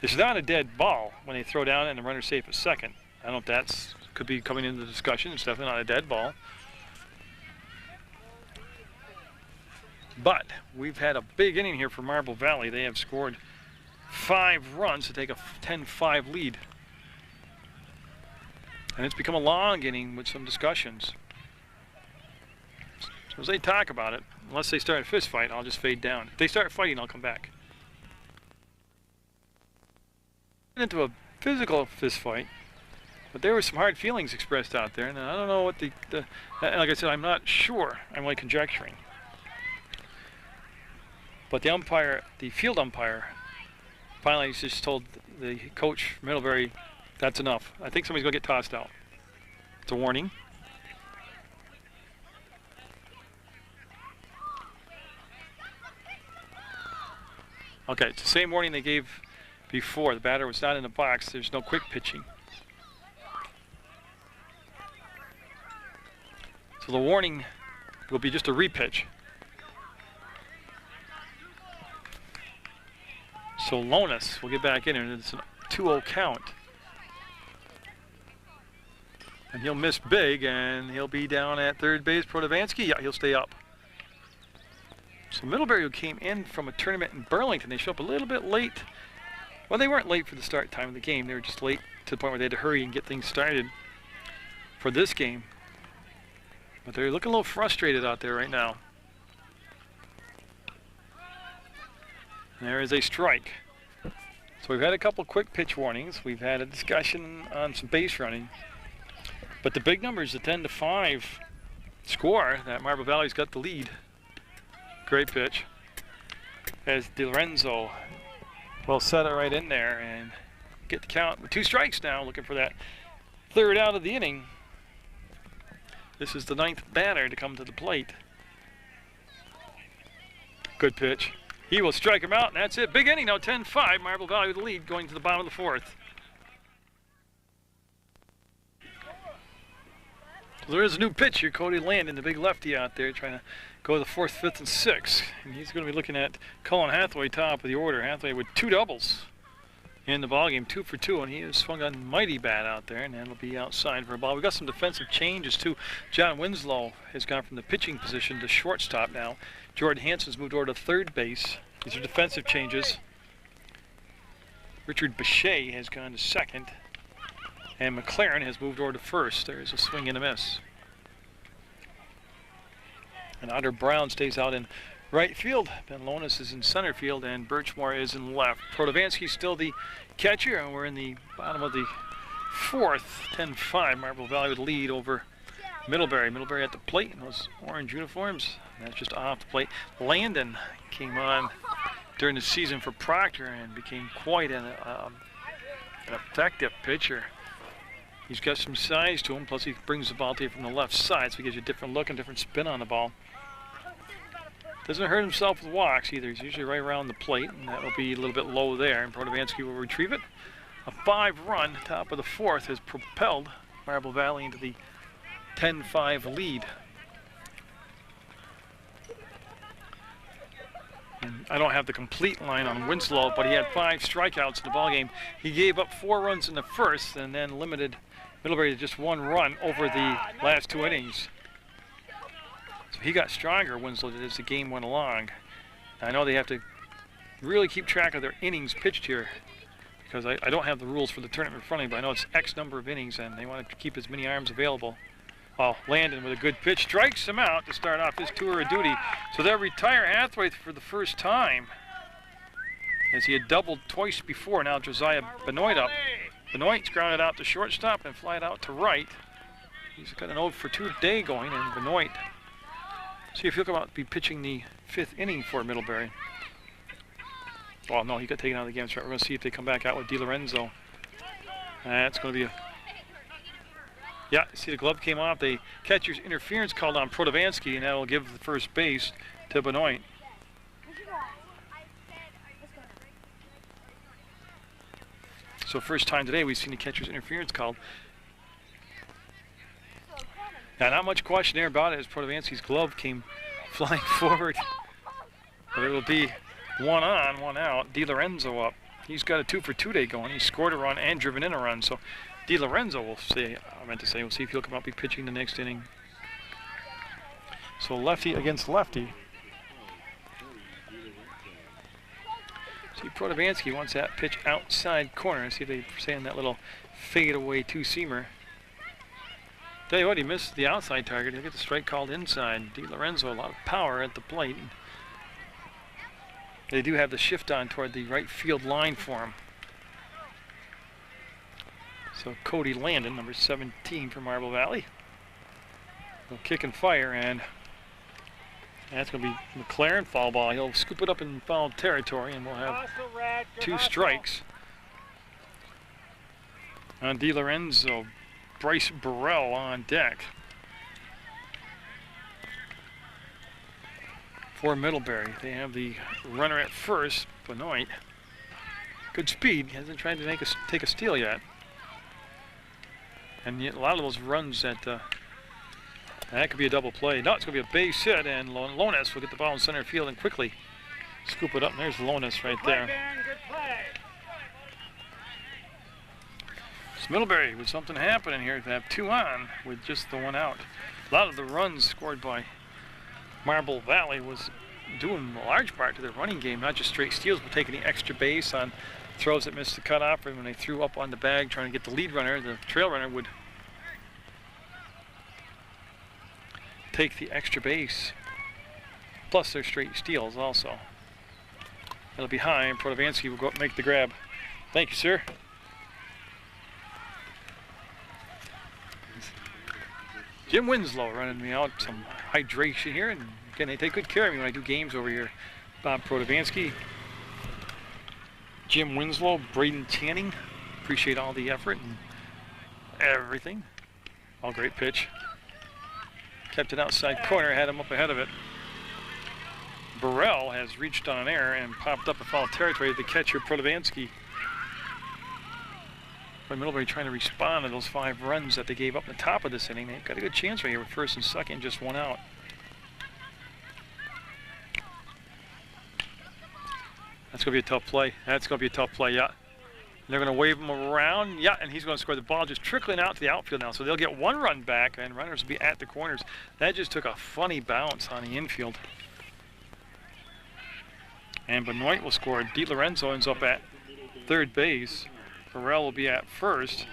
It's not a dead ball when they throw down and the runner's safe at second. I don't know if that's could be coming into the discussion. It's definitely not a dead ball. But we've had a big inning here for Marble Valley. They have scored 5 runs to take a 10-5 lead. And it's become a long inning with some discussions. So as they talk about it, unless they start a fist fight, I'll just fade down. If they start fighting, I'll come back. Into a physical fist fight, but there were some hard feelings expressed out there, and I don't know what the like I said, I'm not sure. I'm like conjecturing. But the umpire, the field umpire, finally just told the coach from Middlebury, that's enough. I think somebody's going to get tossed out. It's a warning. Okay, it's the same warning they gave before. The batter was not in the box. There's no quick pitching. So the warning will be just a repitch. So Lonis will get back in, and it's a 2-0 count. And he'll miss big, and he'll be down at third base. Protovansky, yeah, he'll stay up. So Middlebury, who came in from a tournament in Burlington, they show up a little bit late. Well, they weren't late for the start time of the game. They were just late to the point where they had to hurry and get things started for this game. But they're looking a little frustrated out there right now. And there is a strike. So we've had a couple quick pitch warnings. We've had a discussion on some base running. But the big number is the 10-5 score that Marble Valley's got the lead. Great pitch. As DiLorenzo will set it right in there and get the count with 2 strikes now, looking for that third out of the inning. This is the 9th batter to come to the plate. Good pitch. He will strike him out, and that's it. Big inning now, 10-5. Marble Valley with the lead going to the bottom of the 4th. So there is a new pitcher, Cody Landon, the big lefty out there, trying to go the 4th, 5th, and 6th. And he's going to be looking at Colin Hathaway, top of the order. Hathaway with 2 doubles in the ballgame, 2 for 2, and he has swung on mighty bat out there, and that'll be outside for a ball. We've got some defensive changes too. John Winslow has gone from the pitching position to shortstop now. Jordan Hansen's moved over to third base. These are defensive changes. Richard Bechet has gone to second, and McLaren has moved over to first. There's a swing and a miss. And Otter Brown stays out in right field. Ben Lonis is in center field, and Birchmore is in left. Protovansky's still the catcher, and we're in the bottom of the 4th. 10-5. Marble Valley with the lead over Middlebury. Middlebury at the plate in those orange uniforms. That's just off the plate. Landon came on during the season for Proctor and became quite an effective pitcher. He's got some size to him, plus he brings the ball to you from the left side, so he gives you a different look and different spin on the ball. Doesn't hurt himself with walks either. He's usually right around the plate, and that will be a little bit low there, and Protovansky will retrieve it. A 5-run top of the 4th has propelled Marble Valley into the 10-5 lead. And I don't have the complete line on Winslow, but he had 5 strikeouts in the ballgame. He gave up 4 runs in the first and then limited Middlebury to just 1 run over the last 2 innings. So he got stronger, Winslow did, as the game went along. I know they have to really keep track of their innings pitched here, because I don't have the rules for the tournament in front of me, but I know it's X number of innings and they want to keep as many arms available. Well, Landon with a good pitch strikes him out to start off his tour of duty. So they'll retire Hathaway for the first time, as he had doubled twice before. Now Josiah Benoit up. Benoit's grounded out to shortstop and flied out to right. He's got an 0 for 2 day going, and Benoit, see if he'll come out and be pitching the 5th inning for Middlebury. Well, no, he got taken out of the game. So we're going to see if they come back out with DiLorenzo. That's going to be a... Yeah, see the glove came off. The catcher's interference called on Protovansky, and that will give the first base to Benoit. So first time today we've seen the catcher's interference called. Now, not much question there about it, as Protovansky's glove came flying forward. But it will be 1 on, 1 out. DiLorenzo up. He's got a 2-for-2 day going. He scored a run and driven in a run. So DiLorenzo will see. I meant to say, we'll see if he'll come out and be pitching the next inning. So lefty against lefty. See, Protovansky wants that pitch outside corner. See if they say in that little fadeaway two-seamer. Tell you what, he missed the outside target. He'll get the strike called inside. DiLorenzo, a lot of power at the plate. They do have the shift on toward the right field line for him. So Cody Landon, number 17 for Marble Valley. He'll kick and fire, and that's going to be McLaren foul ball. He'll scoop it up in foul territory, and we'll have 2 strikes on DiLorenzo. Bryce Burrell on deck for Middlebury. They have the runner at first, Benoit. Good speed. He hasn't tried to take a steal yet. And yet a lot of those runs that could be a double play. No, it's going to be a base hit, and Lones will get the ball in center field and quickly scoop it up. And there's Lones right there. It's Middlebury with something happening here. They have 2 on with just the 1 out. A lot of the runs scored by Marble Valley was doing a large part to their running game, not just straight steals, but taking the extra base on throws that missed the cutoff, and when they threw up on the bag trying to get the lead runner, the trail runner would take the extra base, plus their straight steals also. It'll be high, and Protovansky will go up and make the grab. Thank you, sir. Jim Winslow running me out some hydration here, and again, they take good care of me when I do games over here. Bob Protovansky, Jim Winslow, Braden Channing, appreciate all the effort and everything. All great pitch. Kept it outside corner, had him up ahead of it. Burrell has reached on an error and popped up in foul territory. The catcher, Protovansky. But Middlebury trying to respond to those 5 runs that they gave up at the top of this inning. They've got a good chance right here with first and second, just 1 out. That's going to be a tough play. That's going to be a tough play, yeah. They're going to wave him around, yeah, and he's going to score. The ball just trickling out to the outfield now. So they'll get 1 run back, and runners will be at the corners. That just took a funny bounce on the infield. And Benoit will score. DiLorenzo ends up at third base. Burrell will be at first.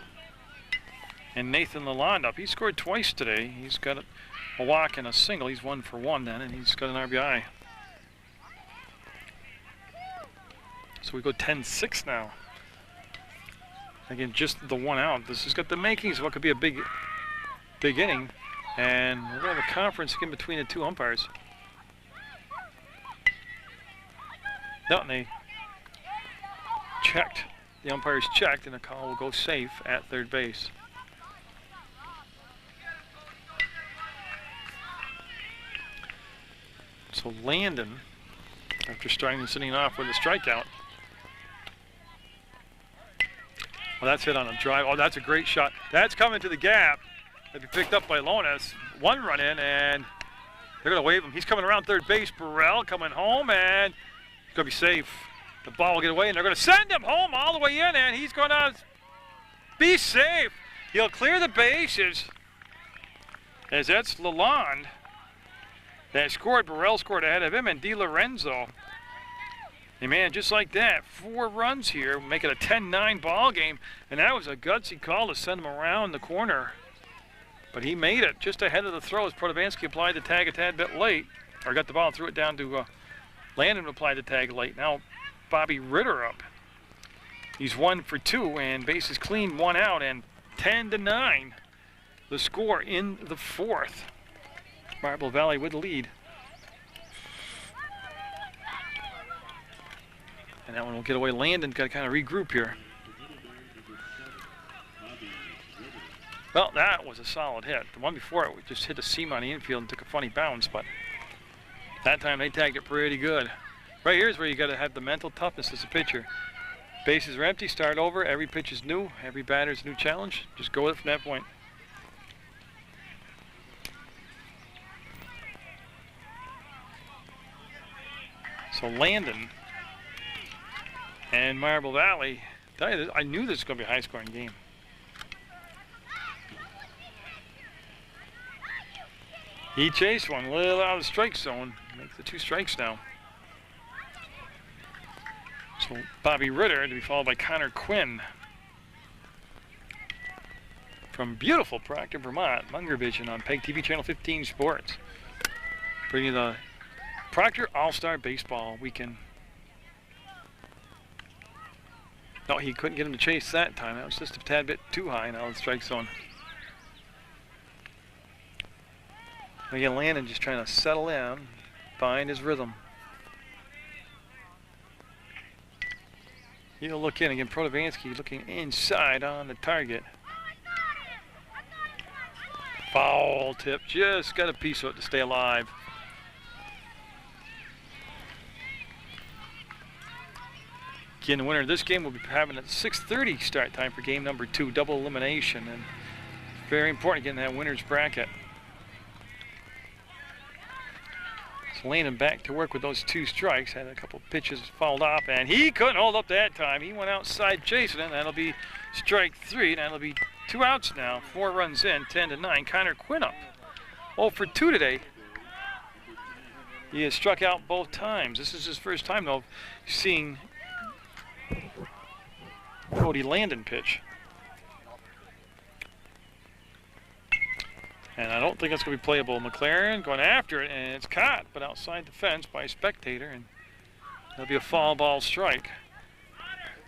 And Nathan Lalonde up. He scored twice today. He's got a walk and a single. He's 1 for 1 then, and he's got an RBI. So we go 10-6 now. Again, just the 1 out. This has got the makings of what could be a big inning. And we're going to have a conference in between the 2 umpires. No, and they checked. The umpires checked, and the call will go safe at third base. So Landon, after starting this inning off with a strikeout. Well, that's hit on a drive. Oh, that's a great shot. That's coming to the gap. That'll be picked up by Lones. 1 run in, and they're going to wave him. He's coming around third base. Burrell coming home, and he's going to be safe. The ball will get away, and they're going to send him home all the way in, and he's going to be safe. He'll clear the bases, as that's Lalonde that scored. Burrell scored ahead of him, and DiLorenzo. And man, just like that, 4 runs here, make it a 10-9 ball game, and that was a gutsy call to send him around the corner. But he made it just ahead of the throw as Protovansky applied the tag a tad bit late, or got the ball and threw it down to Landon, applied the tag late. Now Bobby Ritter up. He's 1 for 2, and bases clean, 1 out, and 10-9. The score in the 4th. Marble Valley with the lead. And that one will get away. Landon's got to kind of regroup here. Well, that was a solid hit. The one before it just hit a seam on the infield and took a funny bounce, but that time they tagged it pretty good. Right here is where you got to have the mental toughness as a pitcher. Bases are empty, start over, every pitch is new, every batter is a new challenge. Just go with it from that point. So Landon And Marble Valley, tell you this, I knew this was going to be a high-scoring game. He chased one a little out of the strike zone. Makes the 2 strikes now. So Bobby Ritter to be followed by Connor Quinn. From beautiful Proctor, Vermont, Munger Vision on PEGTV Channel 15 Sports. Bringing the Proctor All-Star Baseball Weekend. No, he couldn't get him to chase that time. That was just a tad bit too high now in the strike zone. Again, Landon just trying to settle in, find his rhythm. He'll look in again. Protovansky looking inside on the target. Foul tip, just got a piece of it to stay alive. Again, the winner of this game will be having a 6:30 start time for game number 2, double elimination, and very important getting that winner's bracket. So Landon back to work with those 2 strikes, had a couple pitches fouled off, and he couldn't hold up that time. He went outside chasing it, and that'll be strike 3, and that'll be 2 outs now, 4 runs in, 10-9. Connor Quinn up 0 for 2 today. He has struck out both times. This is his first time, though, seeing Cody Landon pitch. And I don't think that's going to be playable. McLaren going after it, and it's caught, but outside the fence by a spectator, and that'll be a foul ball strike.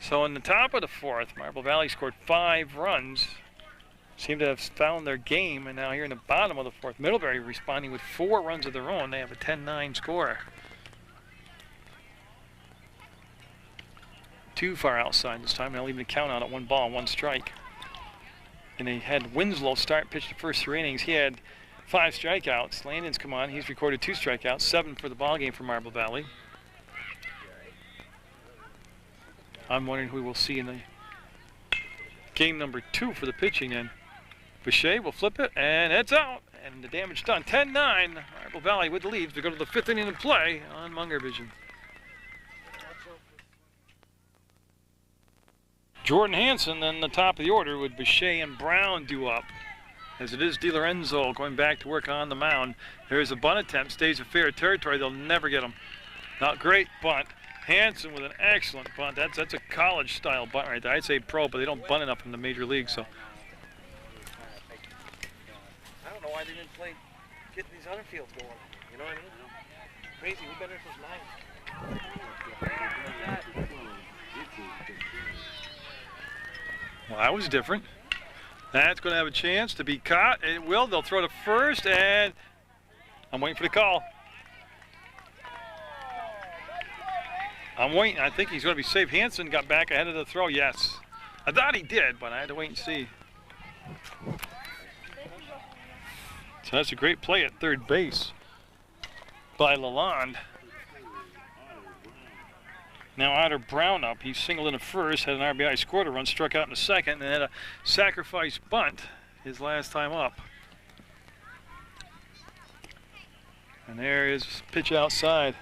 So in the top of the 4th, Marble Valley scored 5 runs. Seem to have found their game, and now here in the bottom of the 4th, Middlebury responding with 4 runs of their own. They have a 10-9 score. Too far outside this time. They'll leave the count out at 1 ball, 1 strike. And they had Winslow start, pitch the first 3 innings. He had 5 strikeouts. Landon's come on. He's recorded 2 strikeouts, 7 for the ball game for Marble Valley. I'm wondering who we'll see in the game number 2 for the pitching. And Boucher will flip it, and it's out. And the damage done. 10-9. Marble Valley with the lead. We go to the 5th inning of play on Munger Vision. Jordan Hansen then the top of the order with Boucher and Brown due up. As it is DiLorenzo going back to work on the mound. There's a bunt attempt, stays in fair territory. They'll never get him. Not great bunt. Hansen with an excellent bunt. That's a college style bunt right there. I'd say pro, but they don't bunt enough in the major league. So I don't know why they didn't get these other fields going. You know what I mean? Crazy. We better since 9. well, that was different. That's going to have a chance to be caught. It will. They'll throw to first, and I'm waiting for the call. I'm waiting. I think he's going to be safe. Hansen got back ahead of the throw. Yes. I thought he did, but I had to wait and see. So that's a great play at third base by Lalonde. Now Otter Brown up. He singled in the first, had an RBI, scored a run, struck out in the second, and had a sacrifice bunt his last time up. And there is pitch outside.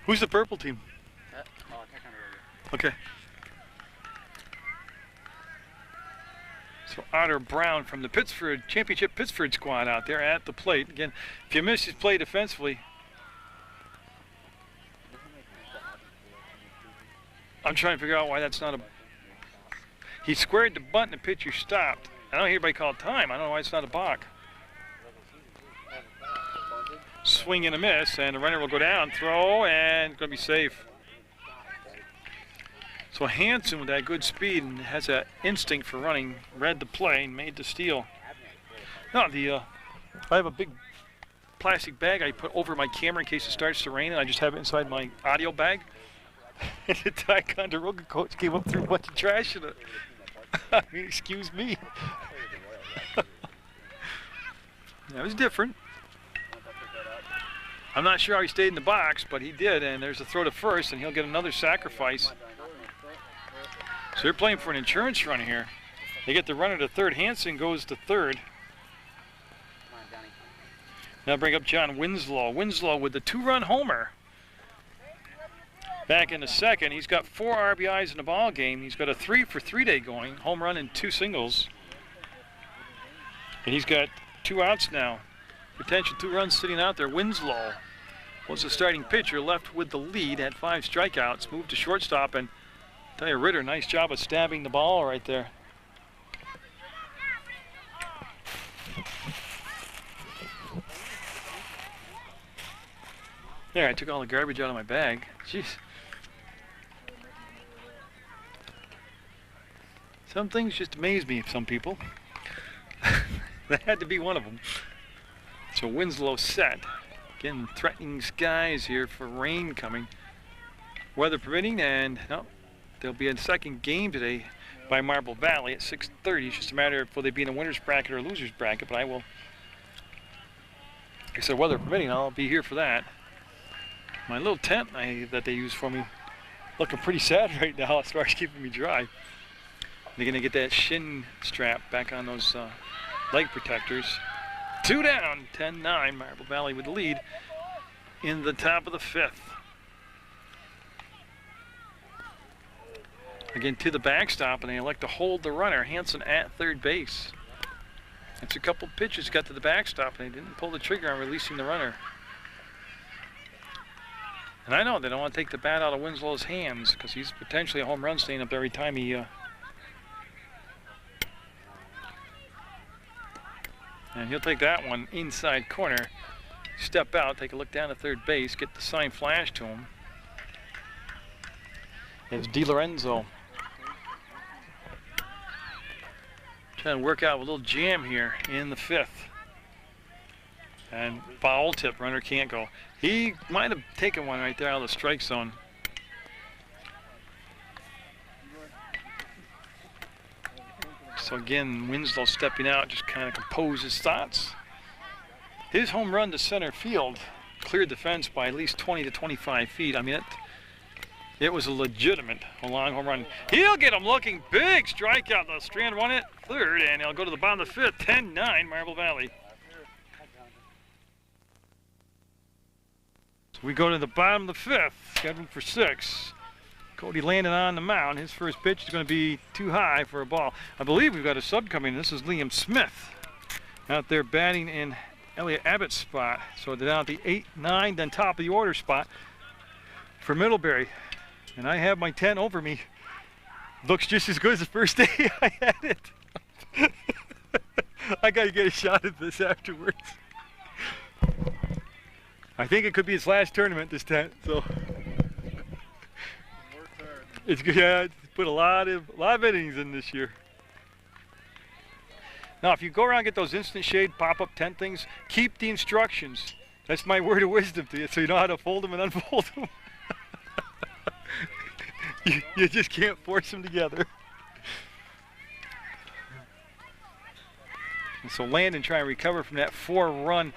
Who's the purple team? Okay. So Otter Brown from the Pittsford Championship Pittsford squad out there at the plate. Again, if you miss his play defensively, I'm trying to figure out why that's not a... He squared the bunt and the pitcher stopped. I don't hear anybody call time. I don't know why it's not a balk. Swing and a miss, and the runner will go down, throw, and going to be safe. So Hansen with that good speed and has that instinct for running, read the play and made the steal. Now I have a big plastic bag I put over my camera in case it starts to rain, and I just have it inside my audio bag. And the Ticonderoga coach came up through a bunch of trash in it. I mean, excuse me. That was different. I'm not sure how he stayed in the box, but he did, and there's a throw to first, and he'll get another sacrifice. So they're playing for an insurance run here. They get the runner to third. Hansen goes to third. Now bring up John Winslow. Winslow with the 2-run homer. back in the second. He's got 4 RBIs in the ball game. He's got a 3-for-3 day going, home run and 2 singles. And he's got 2 outs now. Potential 2 runs sitting out there. Winslow was the starting pitcher, left with the lead, had 5 strikeouts, moved to shortstop, and I'll tell you, Ritter, nice job of stabbing the ball right there. There, I took all the garbage out of my bag. Jeez. Some things just amaze me, some people. That had to be one of them. So Winslow set. Again, threatening skies here for rain coming. Weather permitting, and no, there'll be a second game today by Marble Valley at 6:30. It's just a matter of will they be in a winner's bracket or a loser's bracket, but I will, like I said, weather permitting, I'll be here for that. My little tent that they use for me looking pretty sad right now as far as keeping me dry. They're going to get that shin strap back on those leg protectors. 2 down, 10-9, Marble Valley with the lead in the top of the 5th. Again to the backstop, and they elect to hold the runner, Hanson at third base. It's a couple pitches got to the backstop, and they didn't pull the trigger on releasing the runner. And I know they don't want to take the bat out of Winslow's hands because he's potentially a home run staying up every time he and he'll take that one inside corner, step out, take a look down at third base, get the sign flash to him. It's DiLorenzo. Trying to work out a little jam here in the 5th. And foul tip, runner can't go. He might have taken one right there out of the strike zone. So again, Winslow stepping out, just kind of compose his thoughts. His home run to center field cleared the fence by at least 20 to 25 feet. I mean, it was a legitimate long home run. He'll get him looking, big strikeout. The Strand won it third, and he'll go to the bottom of the 5th, 10-9 Marble Valley. So we go to the bottom of the 5th, scheduled for 6. Cody landed on the mound. His first pitch is going to be too high for a ball. I believe we've got a sub coming. This is Liam Smith out there batting in Elliot Abbott's spot. So they're down at the 8, 9, then top of the order spot for Middlebury. And I have my tent over me. Looks just as good as the first day I had it. I got to get a shot at this afterwards. I think it could be his last tournament, this tent. So. It's good. Yeah, it's put a lot of innings in this year. Now, if you go around and get those instant shade pop-up tent things, keep the instructions. That's my word of wisdom to you, so you know how to fold them and unfold them. you just can't force them together. And so Landon trying to recover from that 4-run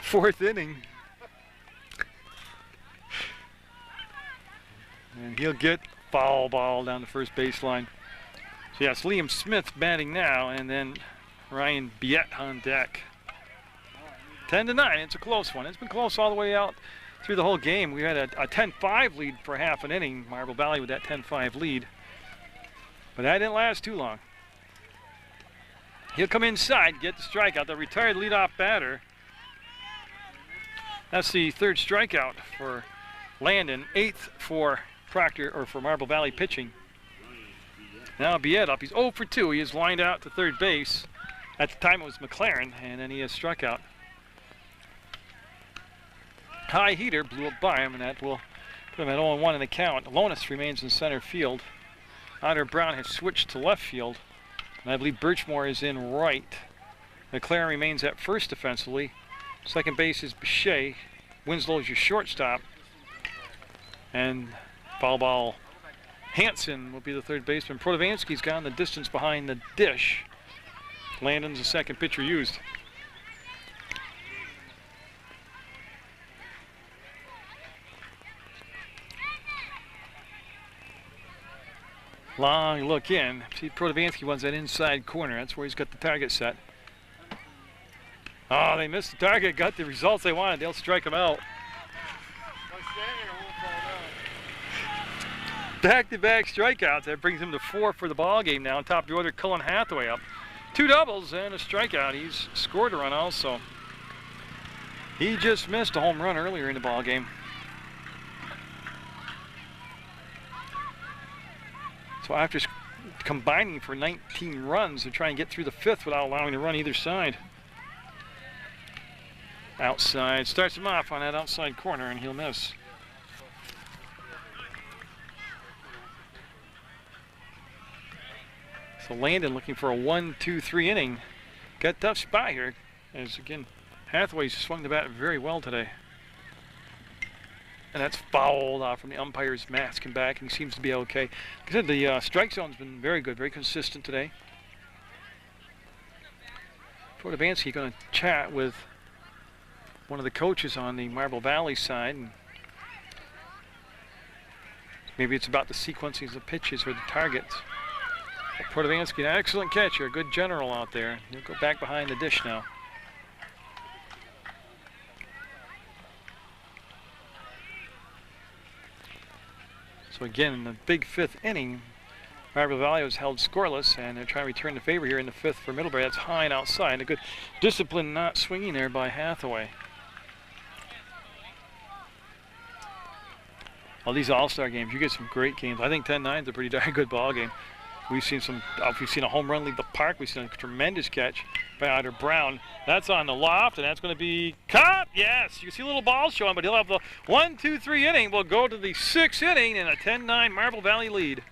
4th inning. And he'll get foul ball down the first baseline. So yes, Liam Smith batting now, and then Ryan Biet on deck. 10-9, it's a close one. It's been close all the way out through the whole game. We had a 10-5 lead for half an inning, Marble Valley with that 10-5 lead. But that didn't last too long. He'll come inside, get the strikeout, the retired leadoff batter. That's the 3rd strikeout for Landon, 8th for Proctor, or for Marble Valley pitching. Now Biet up, he's 0 for 2. He is lined out to third base. At the time it was McLaren, and then he has struck out. High heater blew up by him, and that will put him at 0-1 in the count. Lonis remains in center field. Otter Brown has switched to left field, and I believe Birchmore is in right. McLaren remains at first defensively. Second base is Bechet. Winslow is your shortstop. And foul ball. Hanson will be the third baseman. Protovansky's gone the distance behind the dish. Landon's the second pitcher used. Long look in. See, Protovansky wants that inside corner. That's where he's got the target set. Oh, they missed the target. Got the results they wanted. They'll strike him out. back-to-back strikeouts. That brings him to 4 for the ball game now. On top of the order, Cullen Hathaway up. 2 doubles and a strikeout. He's scored a run also. He just missed a home run earlier in the ball game. So after combining for 19 runs, they're trying to get through the 5th without allowing to run either side. Outside, starts him off on that outside corner, and he'll miss. So Landon looking for a 1-2-3 inning. Got a tough spot here, as again, Hathaway swung the bat very well today. And that's fouled off from the umpire's mask and back, and he seems to be okay. Like I said, the strike zone's been very good, very consistent today. Portavansky going to chat with one of the coaches on the Marble Valley side. And maybe it's about the sequencing of pitches or the targets. Portavansky, an excellent catcher, a good general out there. He'll go back behind the dish now. So again, in the big 5th inning, Marble Valley was held scoreless, and they're trying to return the favor here in the 5th for Middlebury. That's high and outside. A good discipline not swinging there by Hathaway. All these all-star games, you get some great games. I think 10-9 is a pretty darn good ball game. We've seen a home run leave the park. We've seen a tremendous catch by Otter Brown. That's on the loft, and that's going to be caught. Yes, you can see a little ball showing, but he'll have the 1-2-3 inning. We'll go to the 6th inning in a 10-9 Marble Valley lead.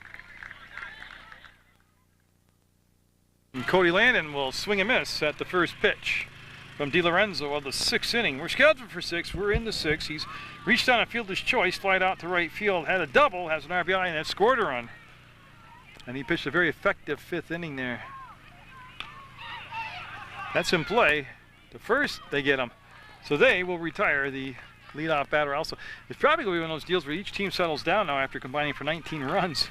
And Cody Landon will swing and miss at the first pitch from DiLorenzo of the 6th inning. We're scheduled for 6. We're in the 6th. He's reached on a fielder's choice, flied out to right field, had a double, has an RBI, and has scored a run. And he pitched a very effective 5th inning there. That's in play. The first, they get him. So they will retire the leadoff batter also. It's probably going to be one of those deals where each team settles down now after combining for 19 runs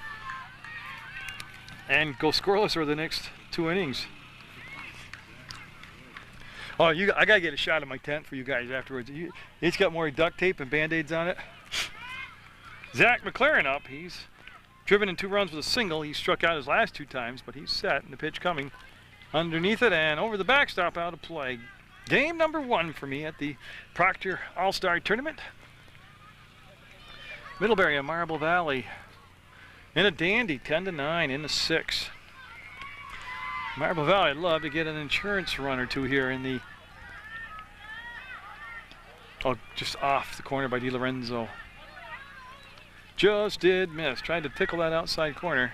and go scoreless over the next 2 innings. Oh, I got to get a shot of my tent for you guys afterwards. It's got more duct tape and Band-Aids on it. Zach McLaren up. He's driven in 2 runs with a single. He struck out his last 2 times, but he's set, and the pitch coming underneath it and over the backstop, out of play. Game number 1 for me at the Proctor All-Star Tournament. Middlebury and Marble Valley in a dandy 10-9 in the 6th. Marble Valley, I'd love to get an insurance run or 2 here in the, just off the corner by DiLorenzo. Just did miss. Tried to tickle that outside corner.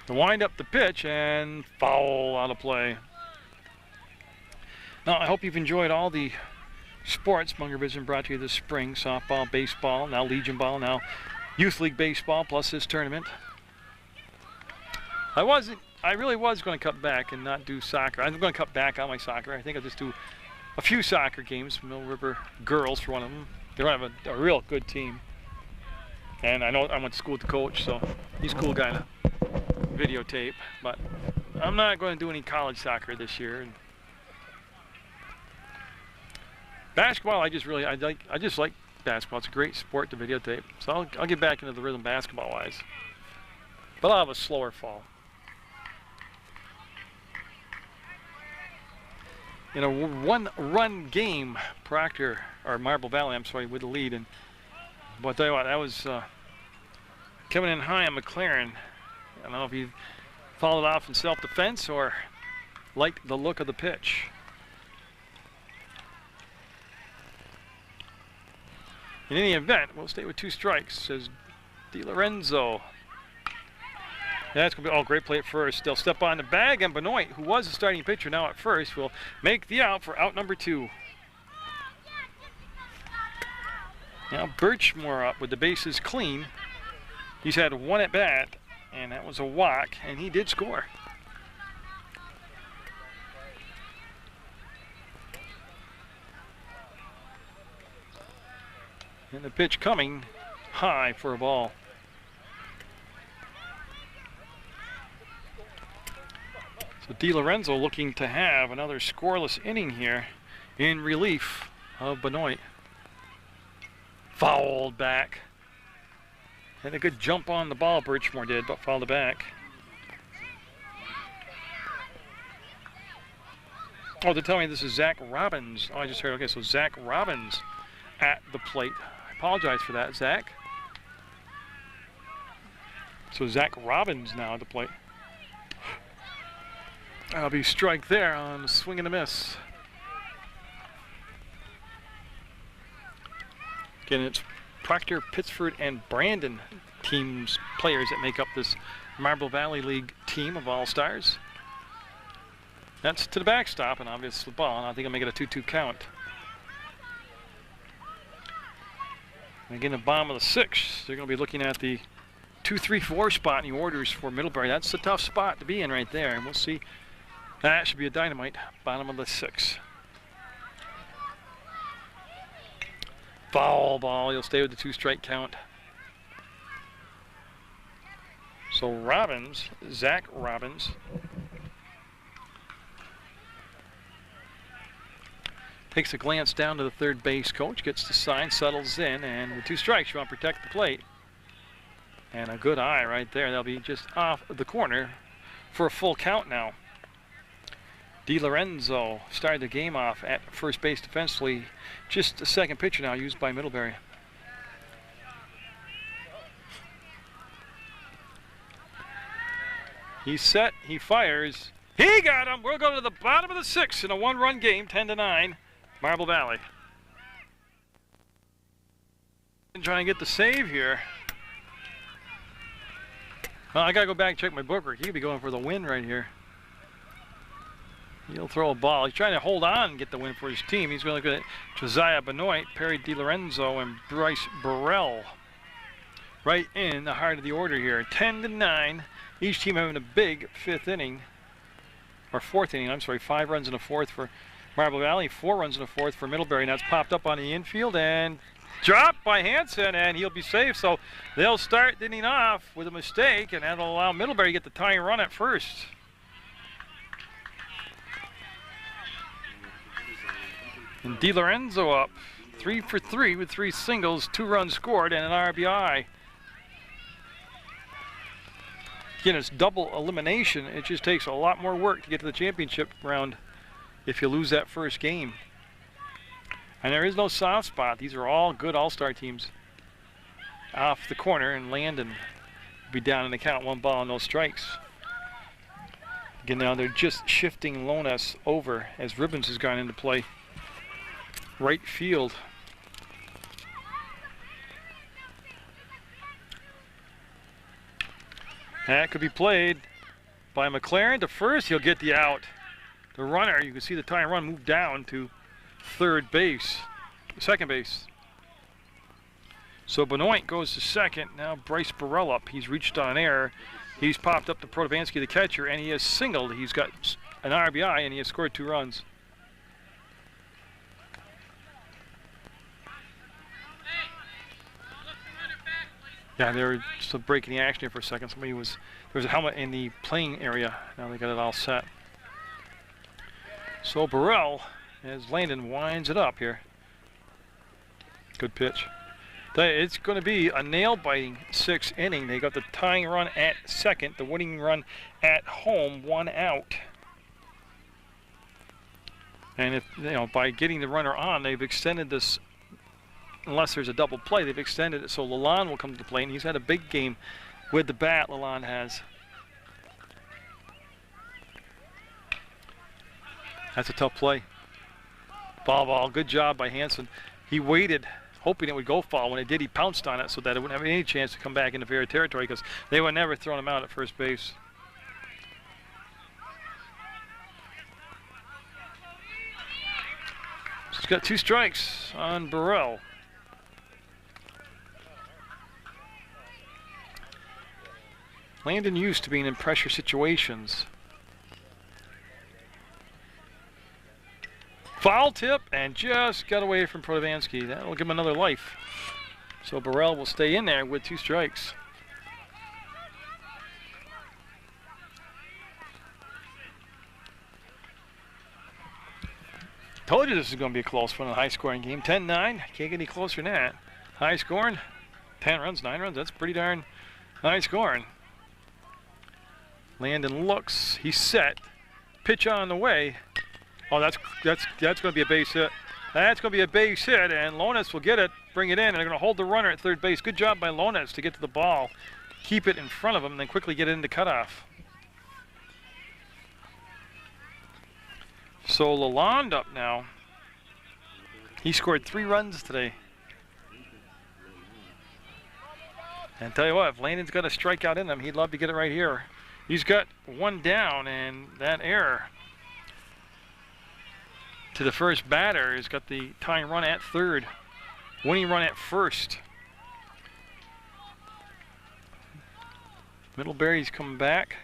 To wind up the pitch and foul out of play. Now, I hope you've enjoyed all the sports Munger Vision brought to you this spring. Softball, baseball, now Legion Ball, now Youth League Baseball, plus this tournament. I really was going to cut back and not do soccer. I'm going to cut back on my soccer. I think I'll just do a few soccer games. Mill River girls for one of them. They don't have a real good team. And I know I went to school with the coach, so he's a cool guy to videotape. But I'm not going to do any college soccer this year. And basketball, I just like basketball. It's a great sport to videotape. So I'll get back into the rhythm basketball-wise. But I'll have a slower fall. In a 1-run game, Proctor, or Marble Valley, I'm sorry, with the lead. And but I'll tell you what, that was coming in high on McLaren. I don't know if he followed off in self-defense or liked the look of the pitch. In any event, we'll stay with 2 strikes, says DiLorenzo. That's going to be, great play at first. They'll step on the bag, and Benoit, who was the starting pitcher now at first, will make the out for out number 2. Now Birchmore up with the bases clean. He's had 1 at bat, and that was a walk, and he did score. And the pitch coming high for a ball. So DiLorenzo looking to have another scoreless inning here in relief of Benoit. Fouled back. Had a good jump on the ball, Birchmore did, but fouled it back. Oh, they're telling me this is Zach Robbins. Oh, I just heard. Okay, so Zach Robbins at the plate. I apologize for that, Zach. So Zach Robbins now at the plate. That'll be strike there on a swing and a miss. Again, it's Proctor, Pittsford, and Brandon teams, players that make up this Marble Valley League team of All-Stars. That's to the backstop, and obviously the ball, and I think I'll make it a 2-2 count. And again, the bottom of the 6th, they're going to be looking at the 2-3-4 spot in the orders for Middlebury. That's a tough spot to be in right there, and we'll see. That should be a dynamite, bottom of the 6th. Foul ball, he'll stay with the 2-strike count. So Robbins, Zach Robbins, takes a glance down to the third base coach, gets the sign, settles in, and with 2 strikes, you want to protect the plate. And a good eye right there. They'll be just off the corner for a full count now. DiLorenzo started the game off at first base defensively. Just a second pitcher now used by Middlebury. He's set, he fires. He got him! We'll go to the bottom of the 6th in a 1-run game, 10-9, Marble Valley. And trying to get the save here. Well, I gotta go back and check my bookwork. He could be going for the win right here. He'll throw a ball. He's trying to hold on and get the win for his team. He's going to look at Josiah Benoit, Perry DiLorenzo, and Bryce Burrell. Right in the heart of the order here. 10-9. Each team having a big 5th inning. Or 4th inning, I'm sorry. 5 runs in the 4th for Marble Valley. 4 runs in the 4th for Middlebury. And that's popped up on the infield and dropped by Hansen, and he'll be safe. So they'll start the inning off with a mistake, and that'll allow Middlebury to get the tying run at first. And DiLorenzo up 3 for 3 with 3 singles, 2 runs scored, and an RBI. Again, it's double elimination. It just takes a lot more work to get to the championship round if you lose that first game. And there is no soft spot. These are all good all-star teams. Off the corner, and Landon will be down in the count, 1 ball, no strikes. Again, now they're just shifting Lonas over as Ribbons has gone into play. Right field. That could be played by McLaren to first. He'll get the out. The runner, you can see the tying run move down to second base. So Benoit goes to second. Now Bryce Burrell up. He's reached on air. He's popped up to Protovansky, the catcher, and he has singled. He's got an RBI, and he has scored 2 runs. Yeah, they were just breaking the action here for a second. There was a helmet in the playing area. Now they got it all set. So Burrell, as Landon winds it up here. Good pitch. It's going to be a nail-biting 6th inning. They got the tying run at second, the winning run at home, 1 out. And if by getting the runner on, they've extended this. Unless there's a double play, they've extended it so Lalonde will come to the plate, and he's had a big game with the bat. Lalonde has. That's a tough play. Ball, good job by Hansen. He waited, hoping it would go foul. When it did, he pounced on it so that it wouldn't have any chance to come back into fair territory, because they would never throw him out at first base. So he's got 2 strikes on Burrell. Landon used to being in pressure situations. Foul tip, and just got away from Protovansky. That will give him another life. So Burrell will stay in there with 2 strikes. Told you this is going to be a close one, a high-scoring game. 10-9. Can't get any closer than that. High-scoring. 10 runs, 9 runs. That's pretty darn high-scoring. Landon looks. He's set. Pitch on the way. Oh, that's going to be a base hit. That's going to be a base hit, and Lones will get it, bring it in, and they're going to hold the runner at third base. Good job by Lones to get to the ball, keep it in front of him, and then quickly get it into cutoff. So Lalonde up now. He scored 3 runs today. And tell you what, if Landon's got a strikeout in him, he'd love to get it right here. He's got 1 down, and that error to the first batter has got the tying run at third, winning run at first. Middlebury's coming back.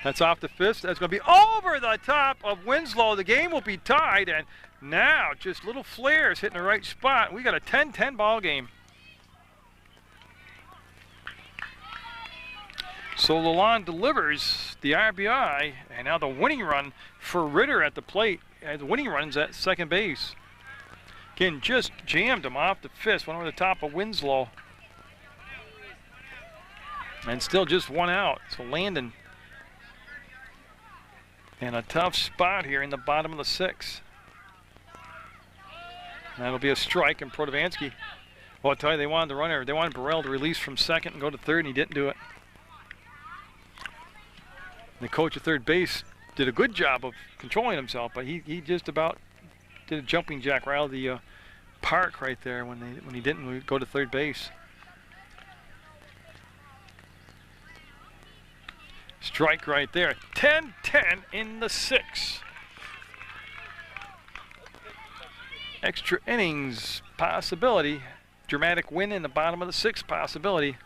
That's off the fist. That's going to be over the top of Winslow. The game will be tied, and now just little flares hitting the right spot. We got a 10-10 ball game. So Lalonde delivers the RBI, and now the winning run for Ritter at the plate. The winning run's at second base. Again, just jammed him off the fist, went over the top of Winslow. And still just 1 out. So Landon in a tough spot here in the bottom of the 6th. That'll be a strike, and Protovansky. Well, I'll tell you, they wanted the runner. They wanted Burrell to release from second and go to third, and he didn't do it. The coach at third base did a good job of controlling himself, but he just about did a jumping jack right out of the park right there when he didn't go to third base. Strike right there. 10-10 in the 6th. Extra innings possibility. Dramatic win in the bottom of the 6th possibility.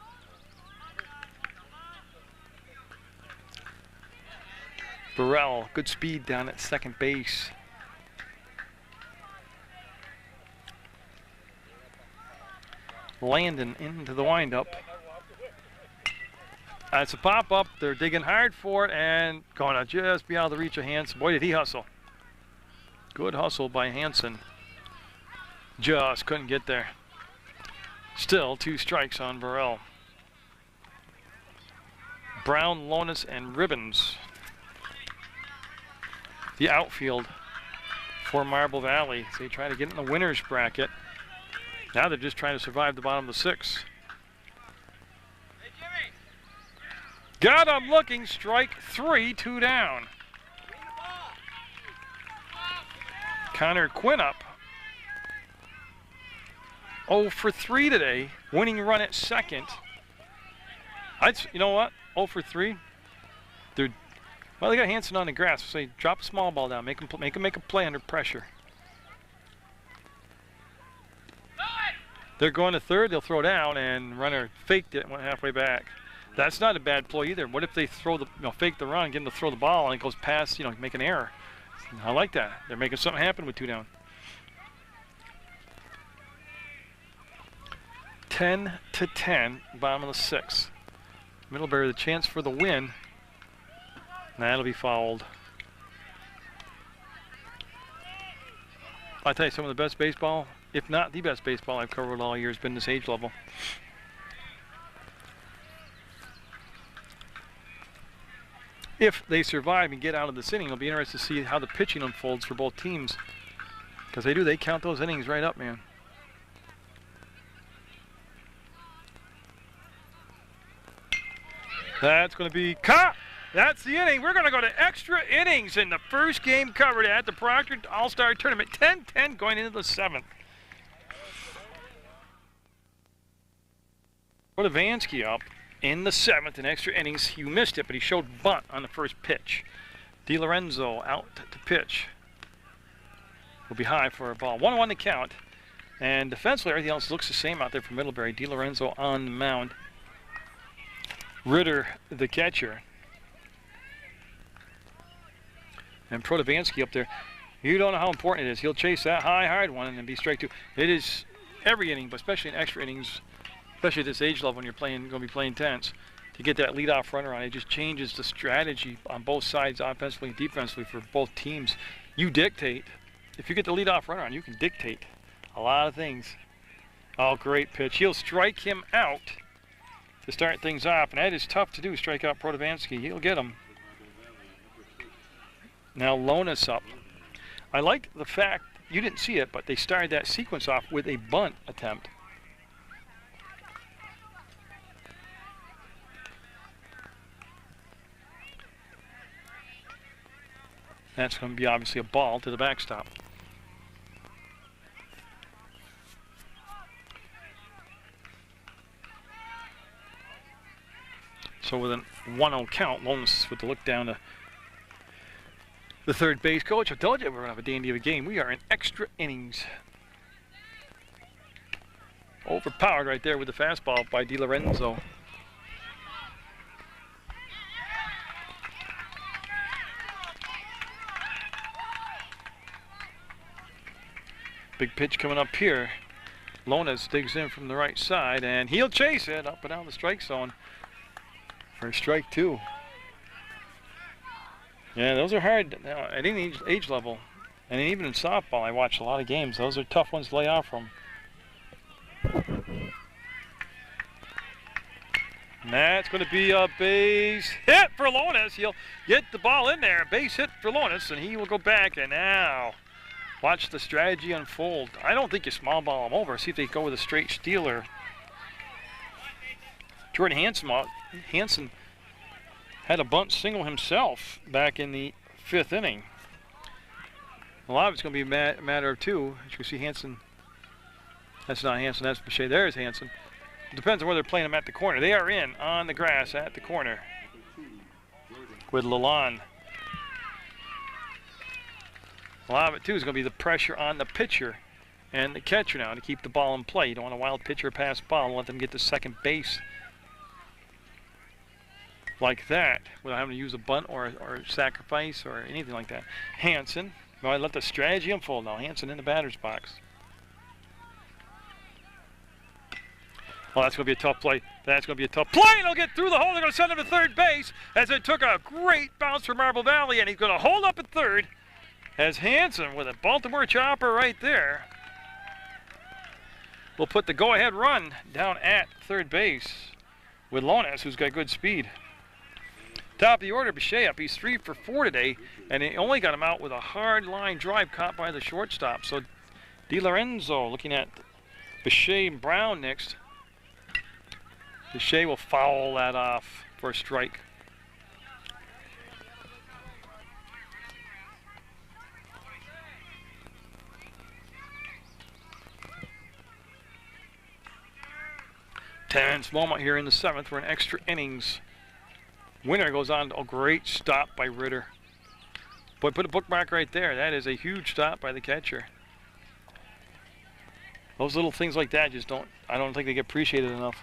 Burrell, good speed down at second base. Landon into the windup. It's a pop-up. They're digging hard for it and going to just be out of the reach of Hansen. Boy, did he hustle. Good hustle by Hansen. Just couldn't get there. Still 2 strikes on Burrell. Brown, Lones, and Ribbons. The outfield for Marble Valley. So they try to get in the winner's bracket. Now they're just trying to survive the bottom of the 6th. Got him looking, strike 3, 2 down. Connor Quinn up. 0 for 3 today. Winning run at second. You know what? 0 for 3. Well, they got Hansen on the grass. So they drop a small ball down. Make him make a play under pressure. They're going to third. They'll throw down, and runner faked it and went halfway back. That's not a bad ploy either. What if they throw fake the run, get him to throw the ball, and it goes past, make an error. I like that. They're making something happen with 2 down. 10-10, bottom of the 6th. Middlebury the chance for the win. That'll be fouled. I'll tell you, some of the best baseball, if not the best baseball I've covered all year, has been this age level. If they survive and get out of this inning, it'll be interesting to see how the pitching unfolds for both teams. Because they count those innings right up, man. That's going to be caught. That's the inning. We're going to go to extra innings in the first game covered at the Proctor All-Star Tournament. 10-10 going into the 7th. Protovansky up in the 7th in extra innings. He missed it, but he showed bunt on the first pitch. DiLorenzo out to pitch. Will be high for a ball. 1-1 to count. And defensively, everything else looks the same out there for Middlebury. DiLorenzo on the mound. Ritter, the catcher. And Protovansky up there. You don't know how important it is. He'll chase that high, hard one and then be straight to. It is every inning, but especially in extra innings, especially at this age level when you're going to be playing tense, to get that leadoff runner on. It just changes the strategy on both sides, offensively and defensively, for both teams. You dictate if you get the leadoff runner on, you can dictate a lot of things. Oh, great pitch. He'll strike him out to start things off, and that is tough to do, strike out Protovansky. He'll get him. Now Lonis up. I like the fact, you didn't see it, but they started that sequence off with a bunt attempt. That's going to be obviously a ball to the backstop. So with a 1-0 count, Lonis with the look down to the third base coach. I told you we're going to have a dandy of a game. We are in extra innings. Overpowered right there with the fastball by DiLorenzo. Big pitch coming up here. Lonis digs in from the right side, and he'll chase it up and down the strike zone for strike 2. Yeah, those are hard at any age level. And even in softball, I watch a lot of games. Those are tough ones to lay off from. And that's going to be a base hit for Lonis. He'll get the ball in there. Base hit for Lonis, and he will go back. And now, watch the strategy unfold. I don't think you small ball him over. See if they go with a straight stealer. Jordan Hansen had a bunt single himself back in the 5th inning. A lot of it's going to be a matter of 2. As you can see, Hansen. That's not Hansen. That's Boucher. There's Hansen. It depends on where they're playing them at the corner. They are in on the grass at the corner with Lalonde. A lot of it, too, is going to be the pressure on the pitcher and the catcher now to keep the ball in play. You don't want a wild pitcher pass ball and let them get to second base like that without having to use a bunt or sacrifice or anything like that. Hansen, well, I let the strategy unfold now. Hansen in the batter's box. Well, that's going to be a tough play. That's going to be a tough play, and he'll get through the hole. They're going to send him to third base as it took a great bounce from Marble Valley, and he's going to hold up at third as Hansen with a Baltimore chopper right there will put the go-ahead run down at third base with Lonis, who's got good speed. Top of the order, Boucher up. He's 3 for 4 today, and he only got him out with a hard line drive caught by the shortstop. So DiLorenzo looking at Boucher and Brown next. Boucher will foul that off for a strike. Tense moment here in the 7th. We're in extra innings. Winner goes on. A great stop by Ritter. Boy, put a bookmark right there. That is a huge stop by the catcher. Those little things like that just I don't think they get appreciated enough.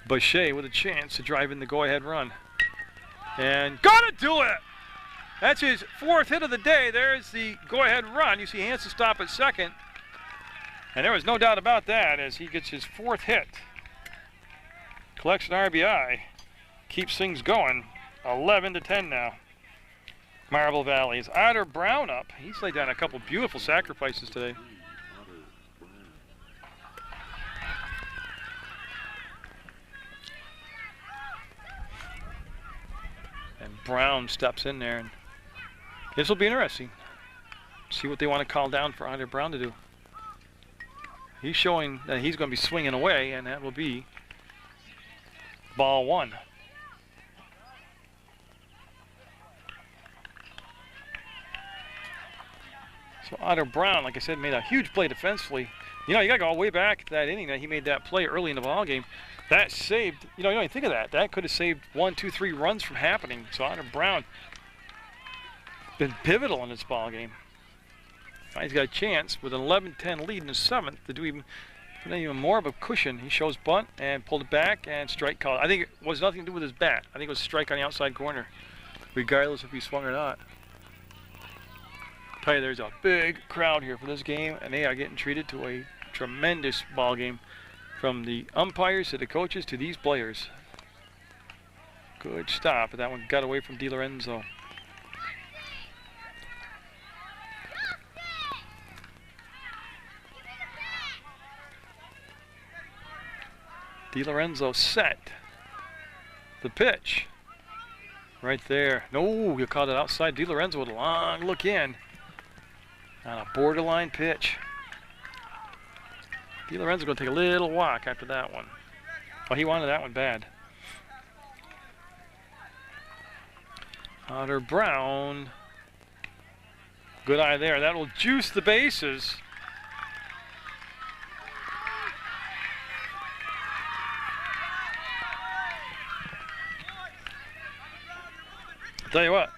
Boucher with a chance to drive in the go-ahead run. And gonna do it! That's his 4th hit of the day. There's the go-ahead run. You see Hansen stop at second. And there was no doubt about that as he gets his 4th hit. Collects an RBI. Keeps things going. 11-10 now. Marble Valley's Otter Brown up. He's laid down a couple beautiful sacrifices today. And Brown steps in there. And this will be interesting. See what they want to call down for Otter Brown to do. He's showing that he's going to be swinging away, and that will be ball 1. So Otter Brown, like I said, made a huge play defensively. You know, you got to go all the way back to that inning that he made that play early in the ball game. That saved, you know, you don't even think of that. That could have saved 1, 2, 3 runs from happening. So Otter Brown been pivotal in this ball game. Now he's got a chance with an 11-10 lead in the 7th to do even more of a cushion. He shows bunt and pulled it back and strike call. I think it was nothing to do with his bat. I think it was a strike on the outside corner, regardless if he swung or not. I'll tell you, there's a big crowd here for this game, and they are getting treated to a tremendous ball game from the umpires to the coaches to these players. Good stop, but that one got away from DiLorenzo. DiLorenzo set. The pitch. Right there. No, you caught it outside. DiLorenzo with a long look in. On a borderline pitch. DiLorenzo going to take a little walk after that one. Oh, he wanted that one bad. Otter Brown. Good eye there. That will juice the bases. I'll tell you what,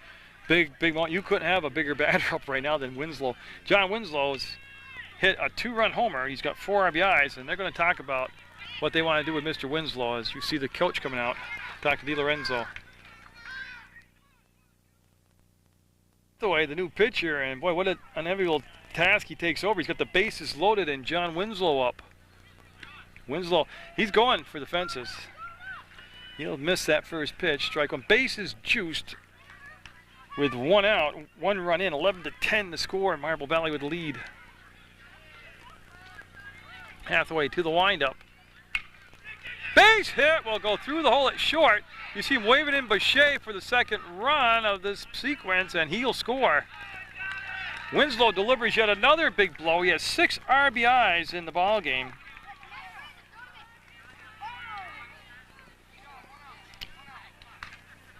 big moment. You couldn't have a bigger batter up right now than Winslow. John Winslow's hit a 2-run homer. He's got 4 RBIs, and they're going to talk about what they want to do with Mr. Winslow as you see the coach coming out. Talk to DiLorenzo. The way the new pitcher, and boy, what an unenviable task he takes over. He's got the bases loaded and John Winslow up. Winslow, he's going for the fences. He'll miss that first pitch. Strike one. Bases juiced with 1 out, 1 run in. 11-10 the score, and Marble Valley with the lead. Hathaway to the windup. Base hit will go through the hole at short. You see him waving in Boucher for the second run of this sequence, and he'll score. Winslow delivers yet another big blow. He has 6 RBIs in the ball game.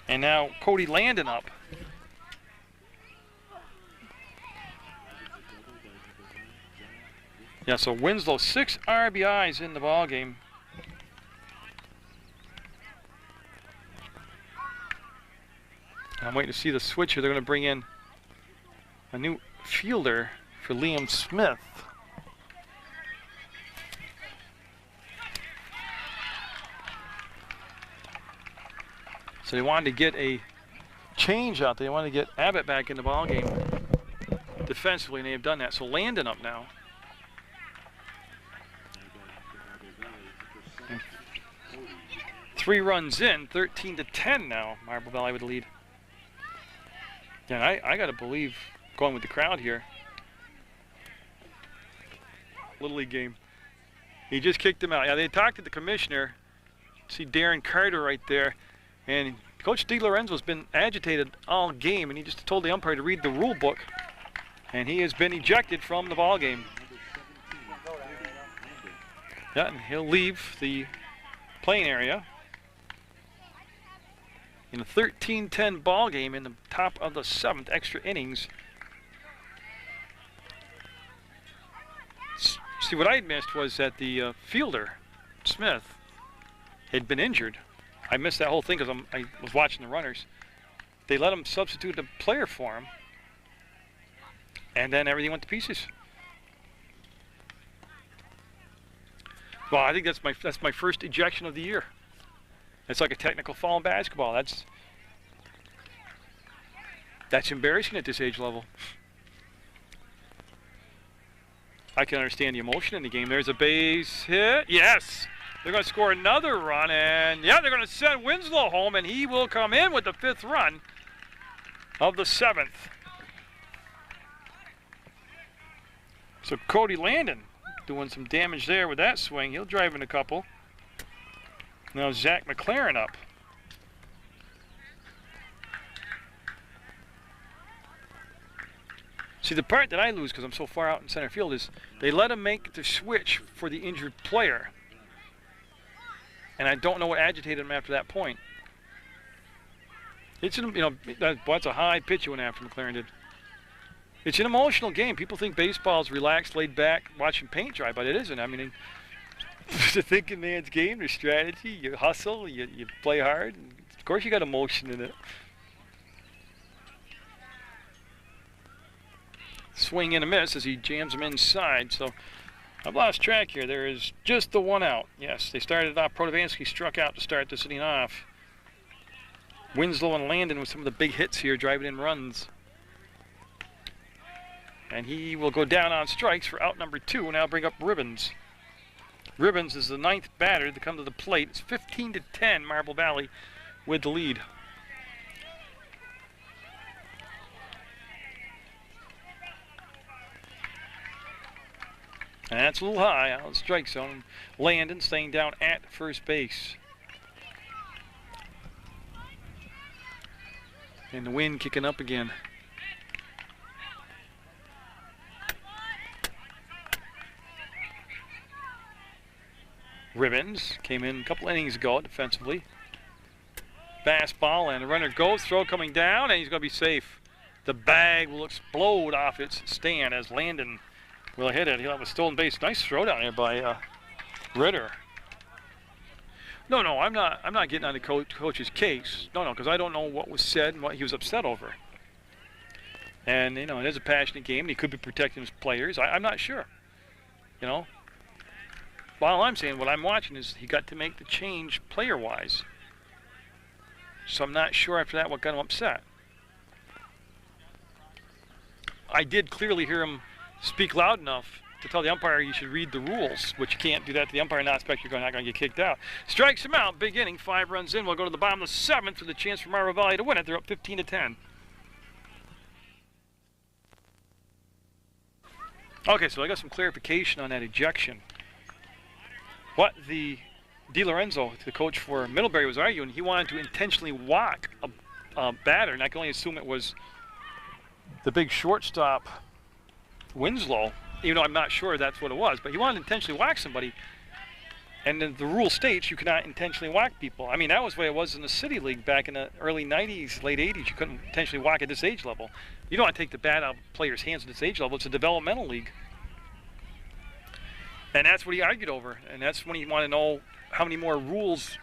And now Cody Landon up. Yeah, so Winslow 6 RBIs in the ball game. I'm waiting to see the switcher. They're going to bring in a new fielder for Liam Smith. So they wanted to get a change out there. They wanted to get Abbott back in the ball game defensively, and they've done that. So Landon up now. And 3 runs in, 13-10 now. Marble Valley with the lead. Yeah, and I got to believe, going with the crowd here, Little League game, he just kicked him out. Yeah, they talked to the commissioner. See Darren Carter right there. And Coach DiLorenzo's been agitated all game, and he just told the umpire to read the rule book. And he has been ejected from the ball game. Yeah, and he'll leave the playing area. In a 13-10 ball game in the top of the 7th, extra innings. See, what I missed was that the fielder, Smith, had been injured. I missed that whole thing because I was watching the runners. They let him substitute a player for him, and then everything went to pieces. Well, I think that's my first ejection of the year. It's like a technical foul in basketball. That's embarrassing at this age level. I can understand the emotion in the game. There's a base hit. Yes! They're going to score another run, and yeah, they're going to send Winslow home, and he will come in with the 5th run of the 7th. So Cody Landon doing some damage there with that swing. He'll drive in a couple. Now Zach McLaren up. See, the part that I lose because I'm so far out in center field is they let him make the switch for the injured player. And I don't know what agitated him after that point. It's that's a high pitch he went after, McLaren did. It's an emotional game. People think baseball's relaxed, laid back, watching paint dry, but it isn't. I mean, it's a thinking man's game. There's strategy. You hustle. You play hard. And of course, you got emotion in it. Swing and a miss as he jams him inside. So I've lost track here. There is just the 1 out. Yes, they started off. Protovansky struck out to start this inning off. Winslow and Landon with some of the big hits here, driving in runs. And he will go down on strikes for out number 2. Now bring up Ribbons. Ribbons is the 9th batter to come to the plate. It's 15-10, Marble Valley with the lead. And that's a little high out of the strike zone. Landon staying down at first base. And the wind kicking up again. Ribbons came in a couple innings ago defensively. Fastball and the runner goes, throw coming down, and he's going to be safe. The bag will explode off its stand as Landon will hit it. He'll have a stolen base. Nice throw down there by Ritter. No, I'm not getting on the coach's case. No, because I don't know what was said and what he was upset over. And it is a passionate game, and he could be protecting his players. I'm not sure. All I'm saying, what I'm watching is he got to make the change player-wise. So I'm not sure after that what got him upset. I did clearly hear him speak loud enough to tell the umpire you should read the rules, which you can't do that to the umpire, not expect you're not going to get kicked out. Strikes him out, big inning, 5 runs in. We'll go to the bottom of the 7th for the chance for Marble Valley to win it. They're up 15-10. Okay, so I got some clarification on that ejection. What the DiLorenzo, the coach for Middlebury, was arguing, he wanted to intentionally walk a batter, and I can only assume it was the big shortstop Winslow, even though I'm not sure that's what it was, but he wanted to intentionally whack somebody, and then the rule states you cannot intentionally whack people. I mean, that was the way it was in the City League back in the early 90s, late 80s. You couldn't intentionally whack at this age level. You don't want to take the bat out of players' hands at this age level. It's a developmental league. And that's what he argued over, and that's when he wanted to know how many more rules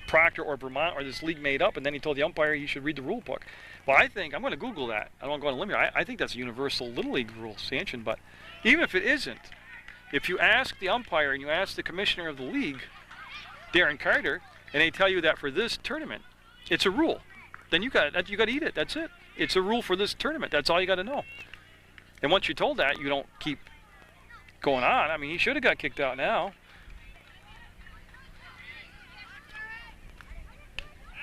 Proctor or Vermont or this league made up, and then he told the umpire he should read the rule book. Well, I think, I'm going to Google that. I don't want to go on a limb here. I think that's a universal Little League rule sanction, but even if it isn't, if you ask the umpire and you ask the commissioner of the league, Darren Carter, and they tell you that for this tournament, it's a rule, then you got to eat it. That's it. It's a rule for this tournament. That's all you got to know. And once you're told that, you don't keep going on. I mean, he should have got kicked out now.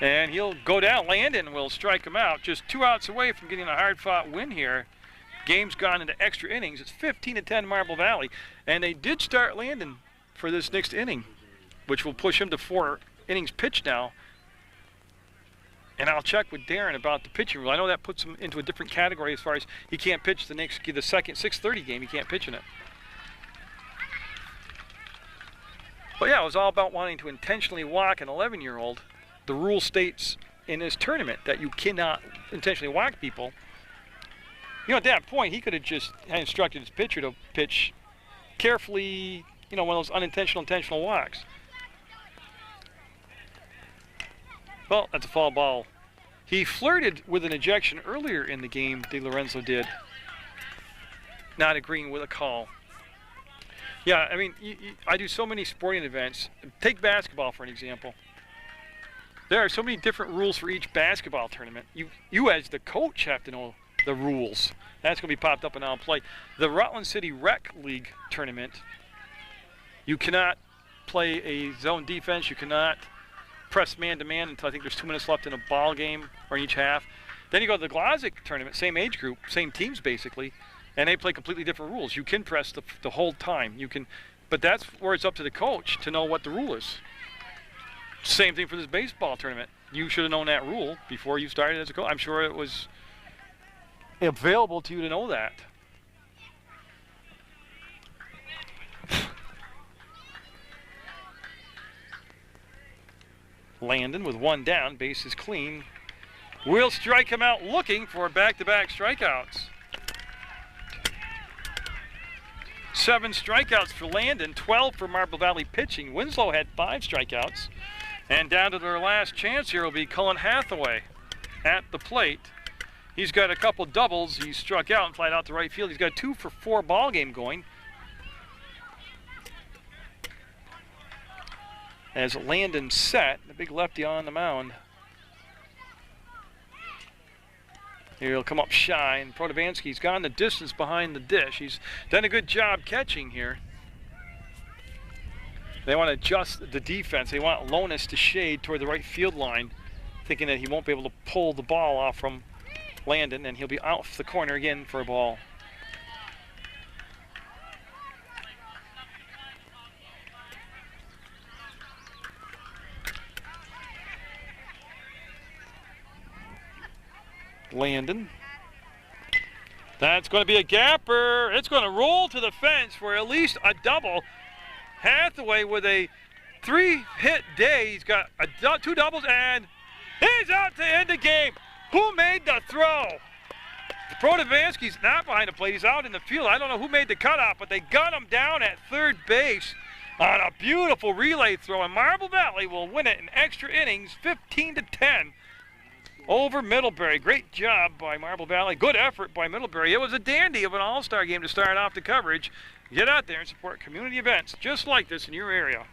And he'll go down. Landon will strike him out. Just 2 outs away from getting a hard-fought win here. Game's gone into extra innings. It's 15-10 Marble Valley. And they did start Landon for this next inning, which will push him to 4 innings pitched now. And I'll check with Darren about the pitching rule. I know that puts him into a different category as far as he can't pitch the second 6:30 game. He can't pitch in it. But yeah, it was all about wanting to intentionally whack an 11-year-old. The rule states in this tournament that you cannot intentionally whack people. At that point, he could have just instructed his pitcher to pitch carefully, one of those unintentional, intentional whacks. Well, that's a foul ball. He flirted with an ejection earlier in the game, DiLorenzo did, not agreeing with a call. Yeah, I mean, I do so many sporting events. Take basketball for an example. There are so many different rules for each basketball tournament. You as the coach have to know the rules. That's going to be popped up and on play. The Rutland City Rec League tournament, you cannot play a zone defense. You cannot press man-to-man until I think there's 2 minutes left in a ball game or in each half. Then you go to the Glossic tournament, same age group, same teams basically. And they play completely different rules. You can press the whole time. But that's where it's up to the coach to know what the rule is. Same thing for this baseball tournament. You should have known that rule before you started as a coach. I'm sure it was available to you to know that. Landon with 1 down, base is clean. Will strike him out looking for back-to-back strikeouts. 7 strikeouts for Landon, 12 for Marble Valley pitching. Winslow had 5 strikeouts. And down to their last chance here will be Cullen Hathaway at the plate. He's got a couple doubles. He struck out and flied out to right field. He's got a 2-for-4 ball game going. As Landon set, the big lefty on the mound. Here he'll come up shy, and Protovansky's gone the distance behind the dish. He's done a good job catching here. They want to adjust the defense. They want Lonis to shade toward the right field line, thinking that he won't be able to pull the ball off from Landon, and he'll be out the corner again for a ball. Landon. That's going to be a gapper. It's going to roll to the fence for at least a double. Hathaway with a 3-hit day. He's got 2 doubles, and he's out to end the game. Who made the throw? Protovansky's not behind the plate. He's out in the field. I don't know who made the cutoff, but they got him down at third base on a beautiful relay throw. And Marble Valley will win it in extra innings, 15-10 over Middlebury. Great job by Marble Valley. Good effort by Middlebury. It was a dandy of an all-star game to start off the coverage. Get out there and support community events just like this in your area.